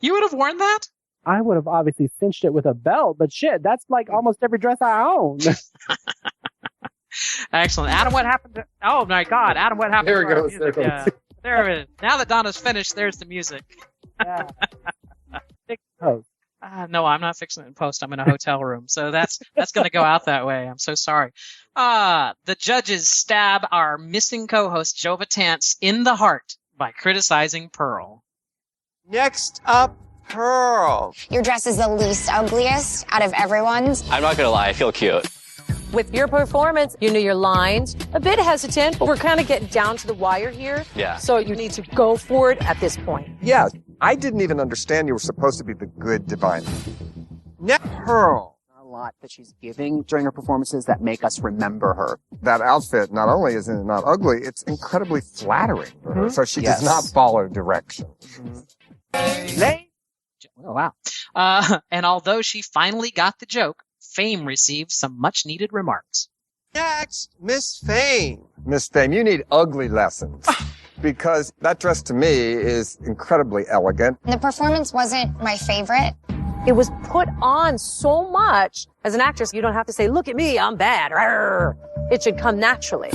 You would have worn that? I would have obviously cinched it with a belt, but shit, that's like almost every dress I own. Excellent. Adam, what happened to... Oh, my God. Adam, what happened There to it our goes. music? There it goes. There it is. Now that Donna's finished, there's the music. Yeah. Post. No, I'm not fixing it in post. I'm in a hotel room. So that's going to go out that way. I'm so sorry. The judges stab our missing co-host, Joe Betance, in the heart by criticizing Pearl. Next up, Pearl. Your dress is the least ugliest out of everyone's. I'm not gonna lie, I feel cute. With your performance, you knew your lines. A bit hesitant, but we're kind of getting down to the wire here. Yeah. So you need to go for it at this point. Yeah, I didn't even understand you were supposed to be the good divine. Next, Pearl. A lot that she's giving during her performances that make us remember her. That outfit, not only is it not ugly, it's incredibly flattering for her, so she Yes. does not follow direction. Oh, wow. And although she finally got the joke, Fame received some much-needed remarks. Next, Miss Fame. Miss Fame, you need ugly lessons. Because that dress to me is incredibly elegant. The performance wasn't my favorite. It was put on so much. As an actress, you don't have to say, look at me, I'm bad. Rawr. It should come naturally.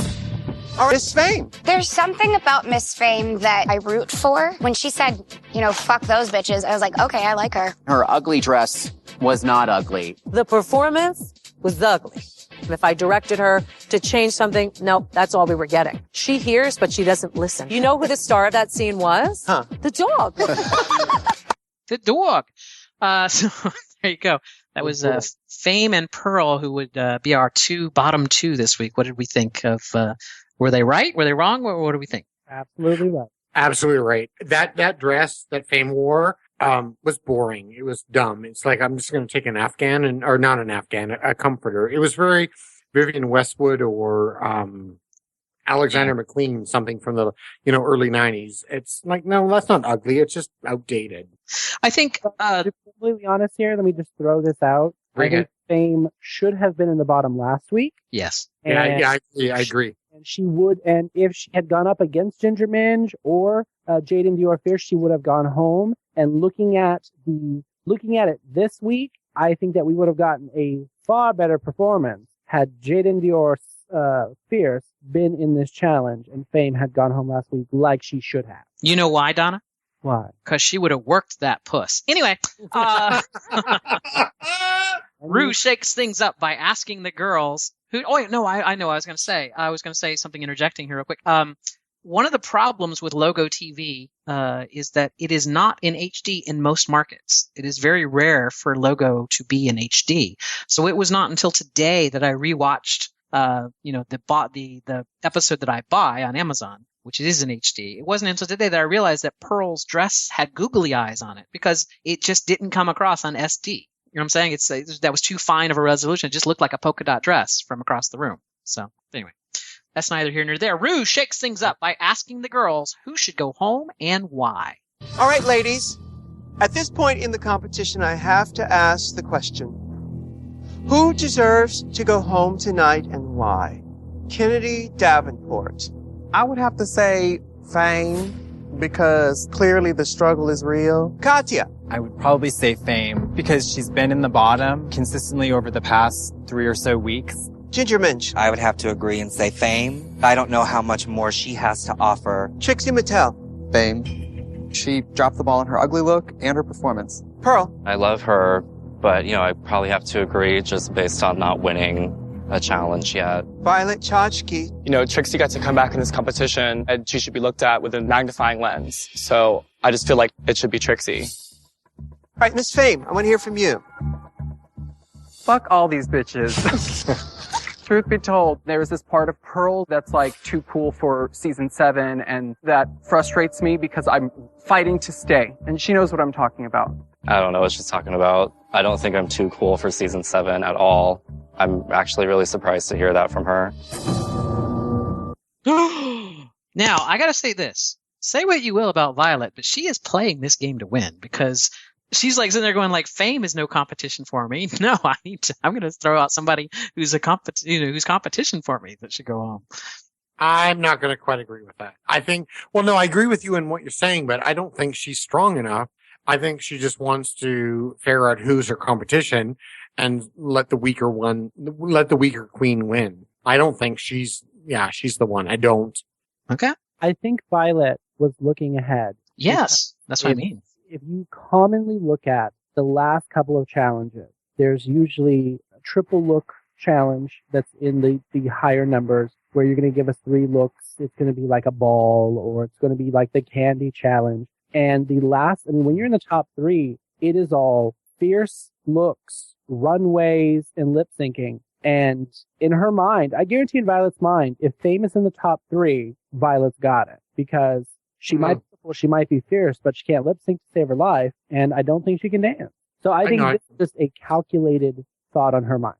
Miss Fame. There's something about Miss Fame that I root for. When she said, fuck those bitches, I was like, okay, I like her. Her ugly dress was not ugly. The performance was ugly. And if I directed her to change something, no, that's all we were getting. She hears, but she doesn't listen. You know who the star of that scene was? Huh. The dog. The dog. So there you go. That was Fame and Pearl, who would be our bottom two this week. What did we think of? Were they right? Were they wrong? What do we think? Absolutely right. Absolutely right. That dress that Fame wore was boring. It was dumb. It's like, I'm just going to take an Afghan or not an Afghan, a comforter. It was very Vivienne Westwood or Alexander McQueen, something from the early 90s. It's like, no, that's not ugly. It's just outdated. I think to be completely honest here, let me just throw this out. I think Fame should have been in the bottom last week. Yes. I agree. And she would, and if she had gone up against Ginger Minge or Jaden Dior Fierce, she would have gone home. And looking at it this week, I think that we would have gotten a far better performance had Jaden Dior Fierce been in this challenge and Fame had gone home last week like she should have. You know why, Donna? Why? Because she would have worked that puss. Anyway, Rue shakes things up by asking the girls who. Oh no, I know. I was going to say something. Interjecting here real quick. One of the problems with Logo TV is that it is not in HD in most markets. It is very rare for Logo to be in HD. So it was not until today that I rewatched the episode that I buy on Amazon. which is in HD, it wasn't until today that I realized that Pearl's dress had googly eyes on it because it just didn't come across on SD. You know what I'm saying? That was too fine of a resolution. It just looked like a polka dot dress from across the room. So anyway, that's neither here nor there. Rue shakes things up by asking the girls who should go home and why. All right, ladies. At this point in the competition, I have to ask the question, who deserves to go home tonight and why? Kennedy Davenport. I would have to say Fame, because clearly the struggle is real. Katya. I would probably say Fame, because she's been in the bottom consistently over the past 3 or so weeks. Ginger Minch. I would have to agree and say Fame. I don't know how much more she has to offer. Trixie Mattel. Fame. She dropped the ball in her ugly look and her performance. Pearl. I love her, but, I probably have to agree just based on not winning a challenge yet. Violet Chachki. Trixie got to come back in this competition, and she should be looked at with a magnifying lens. So I just feel like it should be Trixie. All right, Miss Fame, I want to hear from you. Fuck all these bitches. Truth be told, there is this part of Pearl that's like too cool for season 7, and that frustrates me because I'm fighting to stay, and she knows what I'm talking about. I don't know what she's talking about. I don't think I'm too cool for season 7 at all. I'm actually really surprised to hear that from her. Now, I gotta say this. Say what you will about Violet, but she is playing this game to win because she's like sitting there going like, Fame is no competition for me. No, I'm going to throw out somebody who's who's competition for me that should go home. I'm not going to quite agree with that. I agree with you in what you're saying, but I don't think she's strong enough. I think she just wants to figure out who's her competition and let the weaker queen win. I don't think she's the one. I don't. Okay. I think Violet was looking ahead. Yes, that's what I mean. If you commonly look at the last couple of challenges, there's usually a triple look challenge that's in the higher numbers where you're going to give us 3 looks. It's going to be like a ball, or it's going to be like the candy challenge. And when you're in the top 3, it is all fierce looks, runways, and lip syncing. And in her mind, I guarantee in Violet's mind, if Fame is in the top 3, Violet's got it, because she might be fierce, but she can't lip sync to save her life, and I don't think she can dance. So I think this is just a calculated thought on her mind.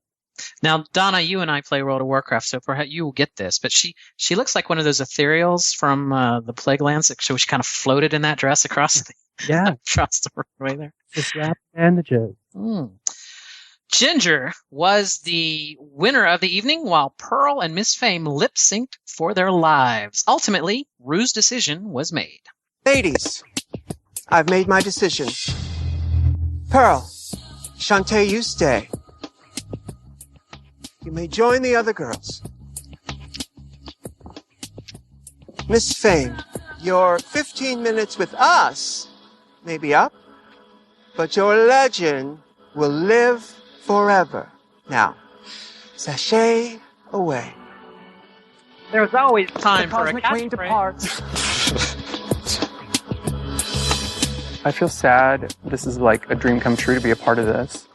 Now, Donna, you and I play World of Warcraft, so perhaps you will get this, but she looks like one of those ethereals from the Plaguelands. So she kind of floated in that dress across the runway there. Just wrap bandages. Ginger was the winner of the evening, while Pearl and Miss Fame lip-synced for their lives. Ultimately, Rue's decision was made. Ladies, I've made my decision. Pearl, Shantae, you stay. You may join the other girls. Miss Fame, your 15 minutes with us may be up, but your legend will live forever. Now, sashay away. There's always time for a queen catchphrase. I feel sad. This is like a dream come true to be a part of this.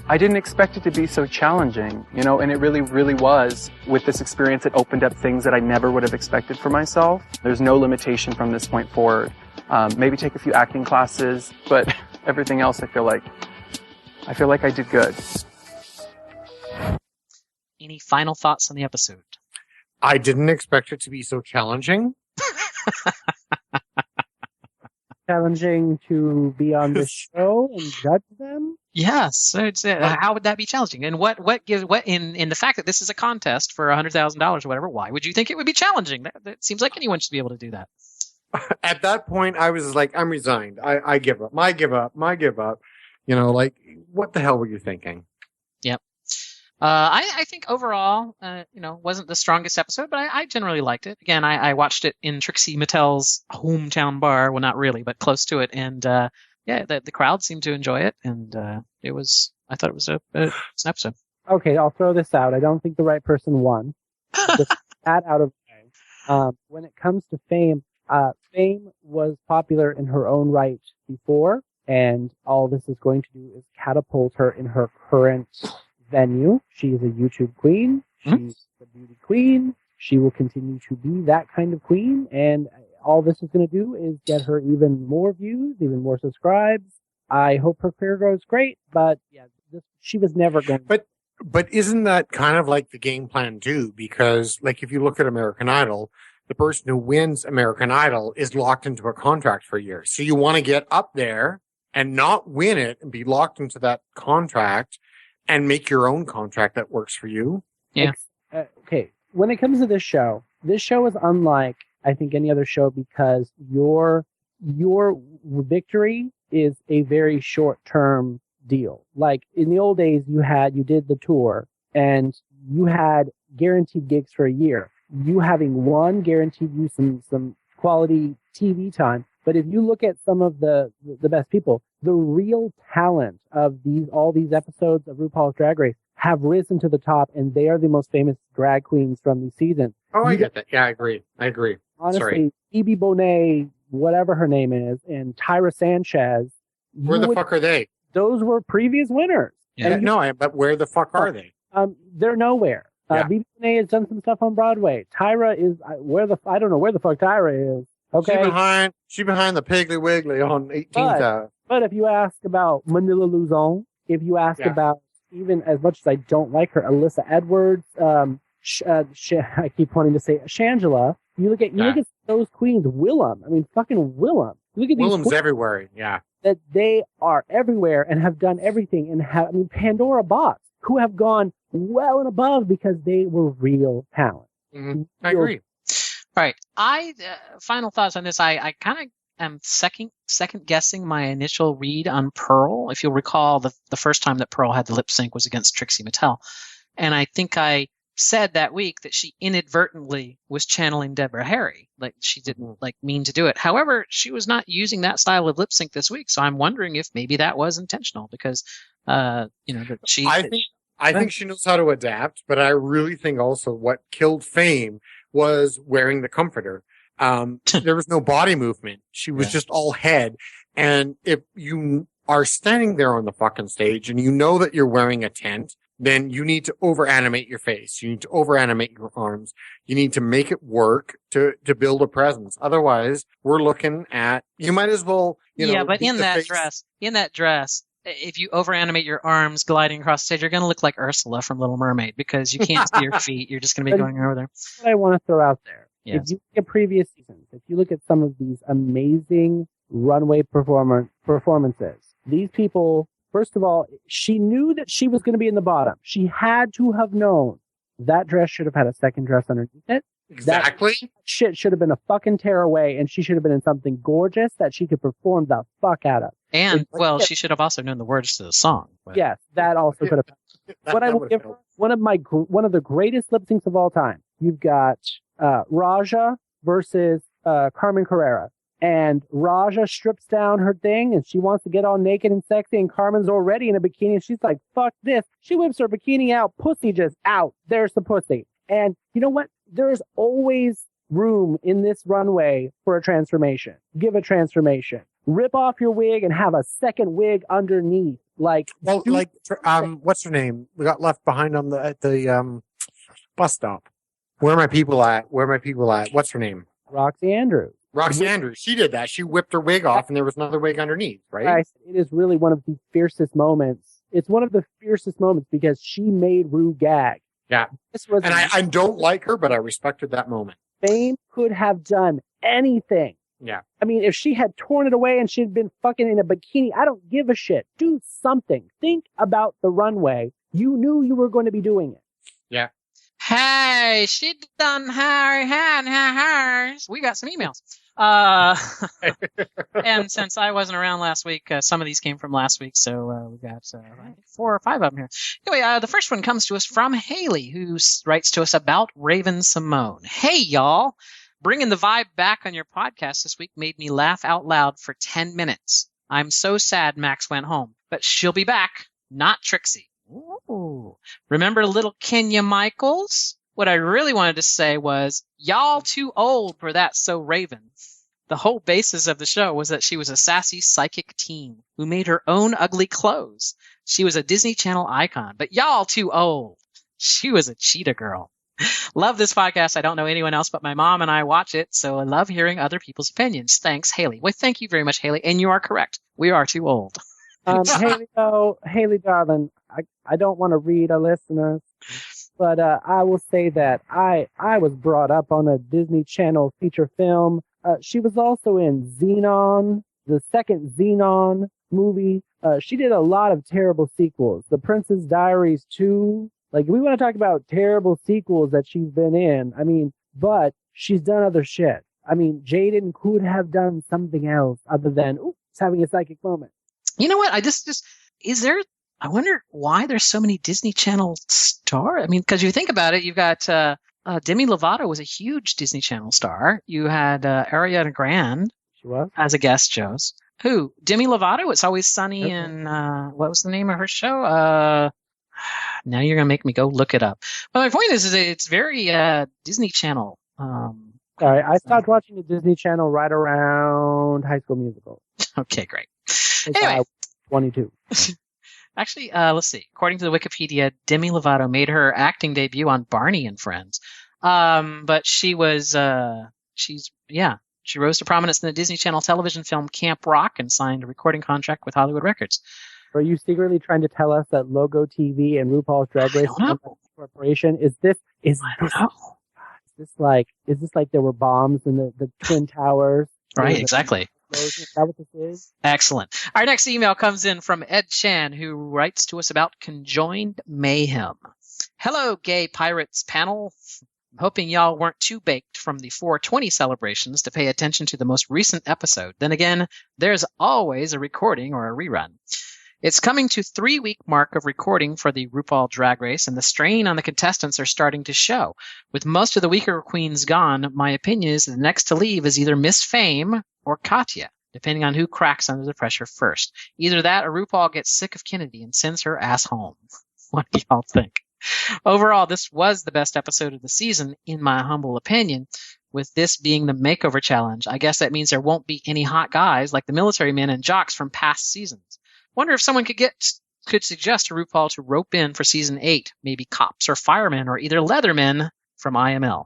I didn't expect it to be so challenging, and it really, really was. With this experience, it opened up things that I never would have expected for myself. There's no limitation from this point forward. Maybe take a few acting classes, but everything else I feel like I did good. Any final thoughts on the episode? I didn't expect it to be so challenging. Challenging to be on the show and judge them? Yes. How would that be challenging? And what in the fact that this is a contest for $100,000 or whatever, why would you think it would be challenging? That seems like anyone should be able to do that. At that point, I was like, I'm resigned. I give up. I give up. What the hell were you thinking? Yep. I think overall, wasn't the strongest episode, but I generally liked it. Again, I watched it in Trixie Mattel's hometown bar. Well, not really, but close to it. And, the crowd seemed to enjoy it. And, I thought it was an episode. Okay, I'll throw this out. I don't think the right person won. Just that out of the way. When it comes to Fame, Fame was popular in her own right before, and all this is going to do is catapult her in her current venue. She's a YouTube queen. She's the beauty queen. she will continue to be that kind of queen, and all this is going to do is get her even more views, even more subscribes. I hope her career goes great, but yeah, she was never going to. But isn't that kind of like the game plan too? Because like if you look at American Idol, the person who wins American Idol is locked into a contract for a year. So you want to get up there and not win it and be locked into that contract and make your own contract that works for you. Yeah. Okay. When it comes to this show is unlike, I think, any other show because your victory is a very short-term deal. Like in the old days, you did the tour and you had guaranteed gigs for a year. You having won guaranteed you some quality TV time. But if you look at some of the best people, the real talent of all these episodes of RuPaul's Drag Race have risen to the top, and they are the most famous drag queens from these seasons. Oh, I get that. Yeah, I agree. Honestly, Phoebe Bonet, whatever her name is, and Tyra Sanchez. Where the fuck are they? Those were previous winners. Yeah. But where the fuck are they? They're nowhere. Yeah. Phoebe Bonet has done some stuff on Broadway. Tyra is I don't know where the fuck Tyra is. Okay. She behind the Piggly Wiggly on 18th. But if you ask about Manila Luzon, if you ask about, even as much as I don't like her, Alyssa Edwards, I keep wanting to say Shangela. You look at those queens, Willem. I mean, fucking Willem. Look at these Willem's queens everywhere. Yeah. that they are everywhere and have done everything and have, I mean, Pandora Box, who have gone well and above because they were real talent. Mm-hmm. I agree. All right. Final thoughts on this. I kind of am second guessing my initial read on Pearl. If you'll recall, the first time that Pearl had the lip sync was against Trixie Mattel. And I think I said that week that she inadvertently was channeling Deborah Harry. Like she didn't mean to do it. However, she was not using that style of lip sync this week. So I'm wondering if maybe that was intentional because, that she. I think she knows how to adapt, but I really think also what killed Fame was wearing the comforter. There was no body movement. She was just all head. And if you are standing there on the fucking stage and you know that you're wearing a tent, then you need to over-animate your face. You need to over-animate your arms. You need to make it work to build a presence. Otherwise, we're looking at, you might as well, but in that dress, if you over-animate your arms gliding across the stage, you're going to look like Ursula from Little Mermaid because you can't see your feet. You're just going to be going over there. That's what I want to throw out there. Yes. If you look at previous seasons, if you look at some of these amazing runway performances, these people, first of all, she knew that she was going to be in the bottom. She had to have known that dress should have had a second dress underneath it. Exactly. That shit should have been a fucking tearaway, and she should have been in something gorgeous that she could perform the fuck out of. And, she should have also known the words to the song. But. Yes, that also could have. What I will give her, one of the greatest lip syncs of all time. You've got Raja versus Carmen Carrera. And Raja strips down her thing and she wants to get all naked and sexy, and Carmen's already in a bikini and she's like, fuck this. She whips her bikini out, pussy just out. There's the pussy. And you know what? There's always room in this runway for a transformation. Give a transformation. Rip off your wig and have a second wig underneath. What's her name? We got left behind at the bus stop. Where are my people at? What's her name? Roxy Andrews. Roxy Andrews. She did that. She whipped her wig off and there was another wig underneath, right? It is really one of the fiercest moments. It's one of the fiercest moments because she made Rue gag. Yeah. I don't like her, but I respected that moment. Fame could have done anything. Yeah. I mean, if she had torn it away and she'd been fucking in a bikini, I don't give a shit. Do something. Think about the runway. You knew you were going to be doing it. Yeah. Hey, she done hers. We got some emails. And since I wasn't around last week, some of these came from last week, so we got 4 or 5 of them here. Anyway, the first one comes to us from Haley, who writes to us about Raven Simone. Hey, y'all. Bringing the vibe back on your podcast this week made me laugh out loud for 10 minutes. I'm so sad Max went home, but she'll be back, not Trixie. Ooh. Remember little Kenya Michaels? What I really wanted to say was, y'all too old for that So Raven. The whole basis of the show was that she was a sassy psychic teen who made her own ugly clothes. She was a Disney Channel icon, but y'all too old. She was a cheetah girl. Love this podcast. I don't know anyone else but my mom and I watch it, so I love hearing other people's opinions. Thanks, Haley. Well, thank you very much, Haley. And you are correct. We are too old. Haley, darling, I don't want to read our listeners, but I will say that I was brought up on a Disney Channel feature film. She was also in Xenon, the second Xenon movie. She did a lot of terrible sequels. The Princess Diaries 2. Like, we want to talk about terrible sequels that she's been in. I mean, but she's done other shit. I mean, Jaden could have done something else other than having a psychic moment. You know what? I wonder why there's so many Disney Channel stars. I mean, because you think about it, you've got Demi Lovato was a huge Disney Channel star. You had Ariana Grande as a guest host. Who? Demi Lovato? It's Always Sunny in, what was the name of her show? Now you're going to make me go look it up. But my point is it's very Disney Channel. Sorry, I stopped watching the Disney Channel right around High School Musical. Okay, great. Anyway. 22. Actually, let's see. According to the Wikipedia, Demi Lovato made her acting debut on Barney and Friends. But she was, she rose to prominence in the Disney Channel television film Camp Rock and signed a recording contract with Hollywood Records. Are you secretly trying to tell us that Logo TV and RuPaul's Drag Race Corporation is this like there were bombs in the Twin Towers? Right, exactly. Is that what this is? Excellent. Our next email comes in from Ed Chan, who writes to us about conjoined mayhem. Hello, gay pirates panel. I'm hoping y'all weren't too baked from the 420 celebrations to pay attention to the most recent episode. Then again, there's always a recording or a rerun. It's coming to 3-week mark of recording for the RuPaul Drag Race, and the strain on the contestants are starting to show. With most of the weaker queens gone, my opinion is the next to leave is either Miss Fame or Katya, depending on who cracks under the pressure first. Either that or RuPaul gets sick of Kennedy and sends her ass home. What do y'all think? Overall, this was the best episode of the season, in my humble opinion. With this being the makeover challenge, I guess that means there won't be any hot guys like the military men and jocks from past seasons. Wonder if someone could suggest to RuPaul to rope in for season 8, maybe cops or firemen or either Leathermen from IML.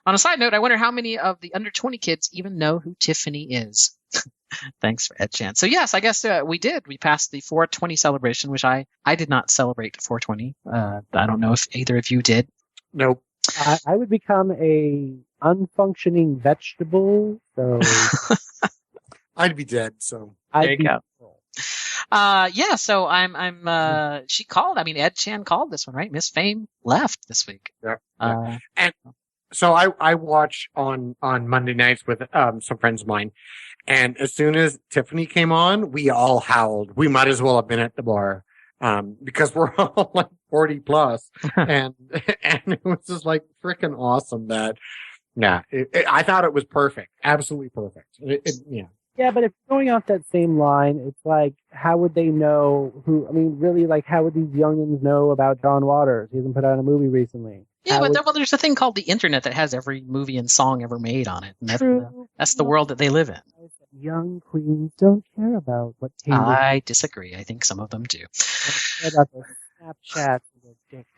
On a side note, I wonder how many of the under 20 kids even know who Tiffany is. Thanks for Ed Chan. So yes, I guess we did. We passed the 420 celebration, which I did not celebrate 420. I don't know if either of you did. Nope. I would become a unfunctioning vegetable. So I'd be dead. So there you go. So she called. I mean, Ed Chan called this one, right? Miss Fame left this week. Yeah. And so I watch on Monday nights with some friends of mine, and as soon as Tiffany came on, we all howled. We might as well have been at the bar because we're all like 40 plus, and it was just like freaking awesome. I thought it was perfect, absolutely perfect. Yeah. Yeah, but if going off that same line, it's like, how would they know who? I mean, really, like, how would these youngins know about John Waters? He hasn't put out a movie recently. Yeah, there's a thing called the internet that has every movie and song ever made on it. And that's the world that they live in. Young queens don't care about what came. I disagree. I think some of them do. About the Snapchat.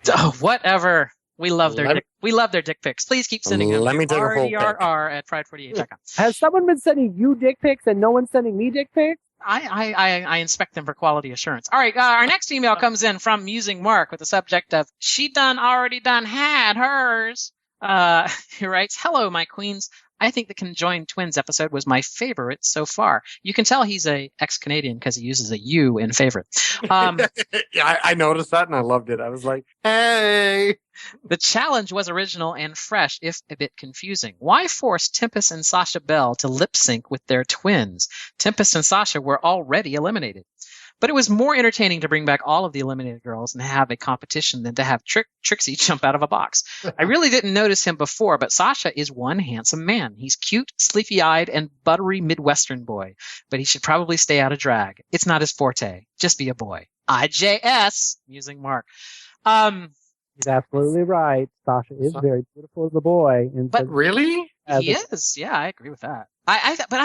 Oh, whatever. We love their dick pics. Please keep sending them. Let me take a whole pic. RDRR@pride48.com. Has someone been sending you dick pics and no one's sending me dick pics? I inspect them for quality assurance. All right, our next email comes in from Musing Mark with the subject of "She already had hers." He writes, "Hello, my queens. I think the Conjoined Twins episode was my favorite so far." You can tell he's a ex-Canadian because he uses a U in favorite. Yeah, I noticed that and I loved it. I was like, hey. The challenge was original and fresh, if a bit confusing. Why force Tempest and Sasha Bell to lip sync with their twins? Tempest and Sasha were already eliminated. But it was more entertaining to bring back all of the eliminated girls and have a competition than to have Trixie jump out of a box. I really didn't notice him before, but Sasha is one handsome man. He's cute, sleepy-eyed, and buttery Midwestern boy. But he should probably stay out of drag. It's not his forte. Just be a boy. IJS, Musing Mark. He's absolutely right. Sasha is very beautiful as a boy. But really? He is. Yeah, I agree with that.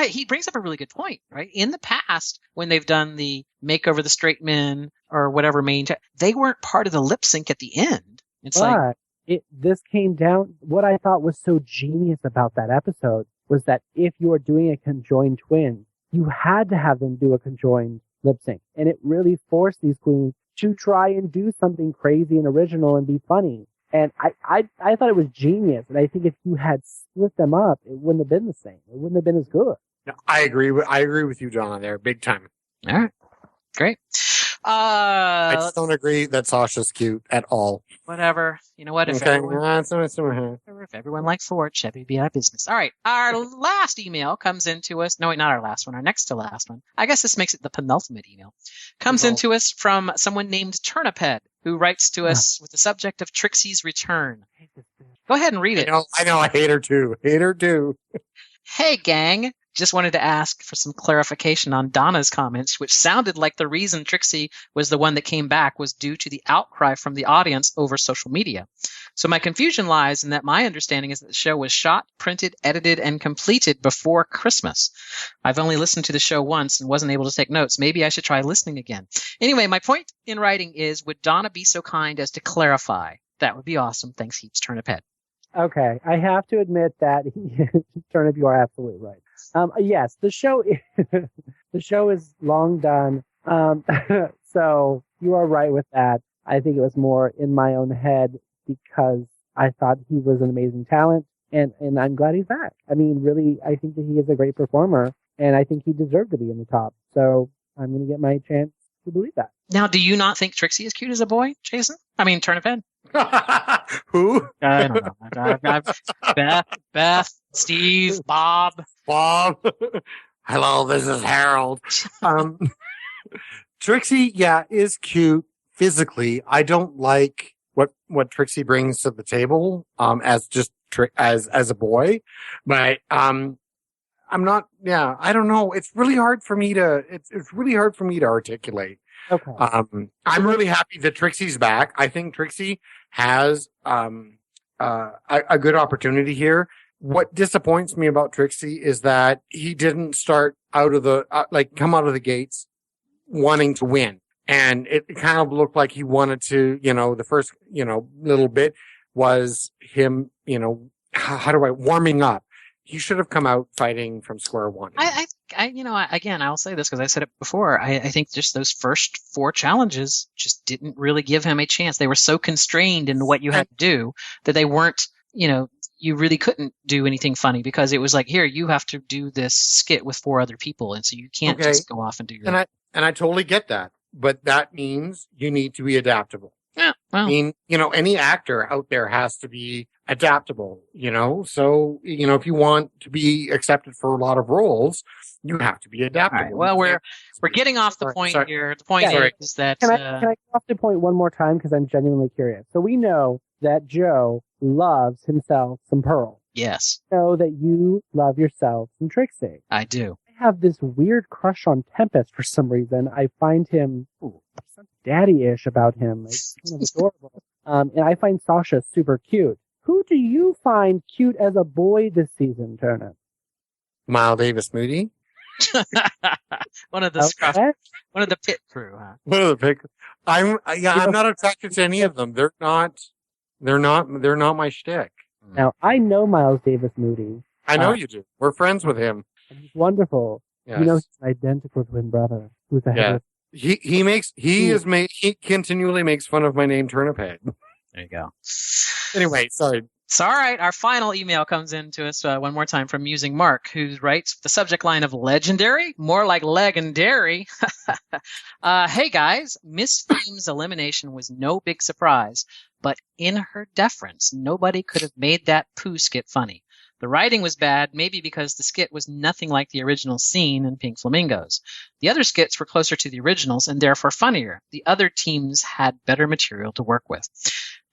He brings up a really good point, right? In the past, when they've done the makeover the straight men or whatever they weren't part of the lip sync at the end. It's like, this came down, what I thought was so genius about that episode was that if you are doing a conjoined twin, you had to have them do a conjoined lip sync. And it really forced these queens to try and do something crazy and original and be funny. And I thought it was genius. And I think if you had split them up, it wouldn't have been the same. It wouldn't have been as good. No, I agree with you, John, there, big time. All right. Great. I just don't agree that Sasha's cute at all. Whatever. You know what? If everyone likes Ford, Chevy would be out of business. All right. Our last email comes into us. No, wait, not our last one. Our next to last one. I guess this makes it the penultimate email. Comes into us from someone named Turniphead, who writes to us with the subject of Trixie's return. Go ahead and read it. I know. I hate her too. Hey, gang. Just wanted to ask for some clarification on Donna's comments, which sounded like the reason Trixie was the one that came back was due to the outcry from the audience over social media. So my confusion lies in that my understanding is that the show was shot, printed, edited, and completed before Christmas. I've only listened to the show once and wasn't able to take notes. Maybe I should try listening again. Anyway, my point in writing is, would Donna be so kind as to clarify? That would be awesome. Thanks heaps, Turniphead. Okay, I have to admit that, Turnip, you are absolutely right. Yes, the show is long done. So you are right with that. I think it was more in my own head because I thought he was an amazing talent, and I'm glad he's back. I mean, really, I think that he is a great performer, and I think he deserved to be in the top. So I'm going to get my chance to believe that. Now, do you not think Trixie is cute as a boy, Jason? I mean, Turniphead? Who? I don't know. Beth, Steve, Bob. Hello, this is Harold. Trixie, is cute physically. I don't like what Trixie brings to the table, as just as a boy, but, I'm not, I don't know. It's really hard for me to articulate. Okay. I'm really happy that Trixie's back. I think Trixie has, a good opportunity here. What disappoints me about Trixie is that he didn't start out of come out of the gates wanting to win. And it kind of looked like he wanted to, the first, little bit was him, warming up. He should have come out fighting from square one. I'll say this because I said it before. I think just those first 4 challenges just didn't really give him a chance. They were so constrained in what you had to do that they weren't, you really couldn't do anything funny because it was like, here, you have to do this skit with 4 other people. And so you can't just go off and do your own. And I totally get that. But that means you need to be adaptable. Yeah. Well. I mean, any actor out there has to be adaptable, so, if you want to be accepted for a lot of roles, you have to be adaptable. All right. Well, we're getting off the point here. The point is that, can I get off the point one more time? Cause I'm genuinely curious. So we know that Joe loves himself some Pearl. Yes. We know that you love yourself some Trixie. I do. I have this weird crush on Tempest for some reason. I find him daddy-ish about him. It's kind of adorable. And I find Sasha super cute. Who do you find cute as a boy this season, Turner? Miles Davis Moody. One of the pit crew, huh? One of the pit crew. I'm not attracted to any of them. They're not my shtick. Now, I know Miles Davis Moody. I know you do. We're friends with him. And he's wonderful. Yes. He's an identical twin brother. Who's the head? He continually makes fun of my name, Turniphead. There you go. Anyway, sorry. So, all right. Our final email comes in to us one more time from Musing Mark, who writes the subject line of legendary, more like legendary. Hey guys, Miss Fame's elimination was no big surprise, but in her deference, nobody could have made that poo skit funny. The writing was bad, maybe because the skit was nothing like the original scene in Pink Flamingos. The other skits were closer to the originals and therefore funnier. The other teams had better material to work with.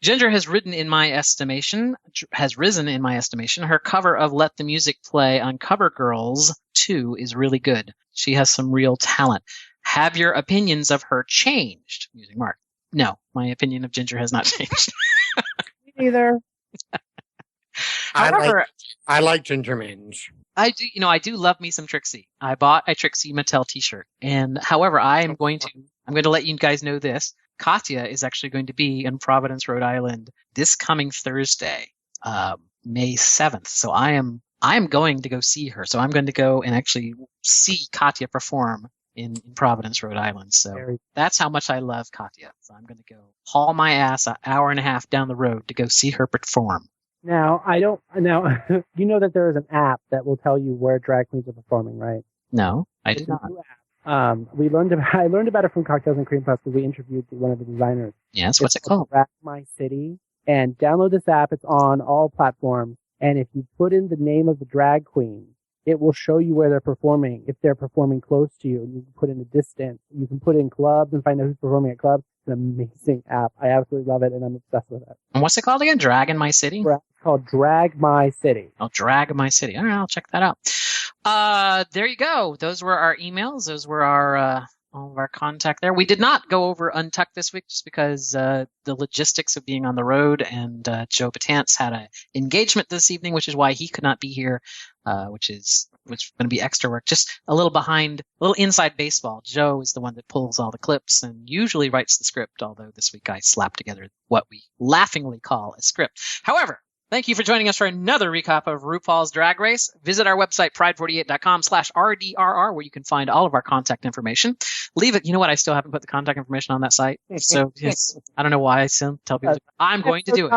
Ginger has risen in my estimation. Her cover of Let the Music Play on Cover Girls 2 is really good. She has some real talent. Have your opinions of her changed? Musing Mark. No, my opinion of Ginger has not changed. Me neither. However, I like Ginger Minge. I do love me some Trixie. I bought a Trixie Mattel t-shirt. And however, I am going to I'm going to let you guys know this. Katya is actually going to be in Providence, Rhode Island this coming Thursday, May 7th. So I am going to go see her. So I'm going to go and actually see Katya perform in Providence, Rhode Island. So that's how much I love Katya. So I'm going to go haul my ass an hour and a half down the road to go see her perform. Now, you know that there is an app that will tell you where drag queens are performing, right? No, I did not. I learned about it from Cocktails and Cream Puffs because we interviewed one of the designers. Yes, what's it called? Drag My City. And download this app. It's on all platforms. And if you put in the name of the drag queen, it will show you where they're performing. If they're performing close to you, you can put in the distance. You can put in clubs and find out who's performing at clubs. It's an amazing app. I absolutely love it, and I'm obsessed with it. And what's it called again? Drag in My City? It's called Drag My City. Oh, Drag My City. All right, I'll check that out. There you go. Those were our emails. Those were our all of our contact there. We did not go over Untucked this week just because the logistics of being on the road, and Joe Betance had an engagement this evening, which is why he could not be here, which is going to be extra work. Just a little behind, a little inside baseball. Joe is the one that pulls all the clips and usually writes the script, although this week I slapped together what we laughingly call a script. However, thank you for joining us for another recap of RuPaul's Drag Race. Visit our website, pride48.com/RDRR, where you can find all of our contact information. Leave it. You know what? I still haven't put the contact information on that site. So, yes, I don't know why I still tell people. I'm going to do it.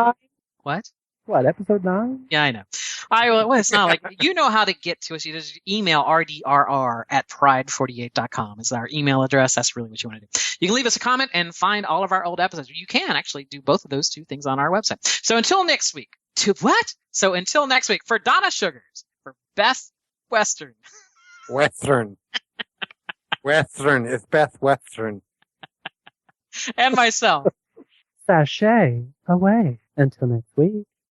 What? What, episode 9? Yeah, I know. Well, it's not like, you know how to get to us. You just email rdrr@pride48.com is our email address. That's really what you want to do. You can leave us a comment and find all of our old episodes. You can actually do both of those two things on our website. So until next week, until next week, for Donna Suggarz, for Beth Western. It's Beth Western. And myself. Sashay away. Until next week.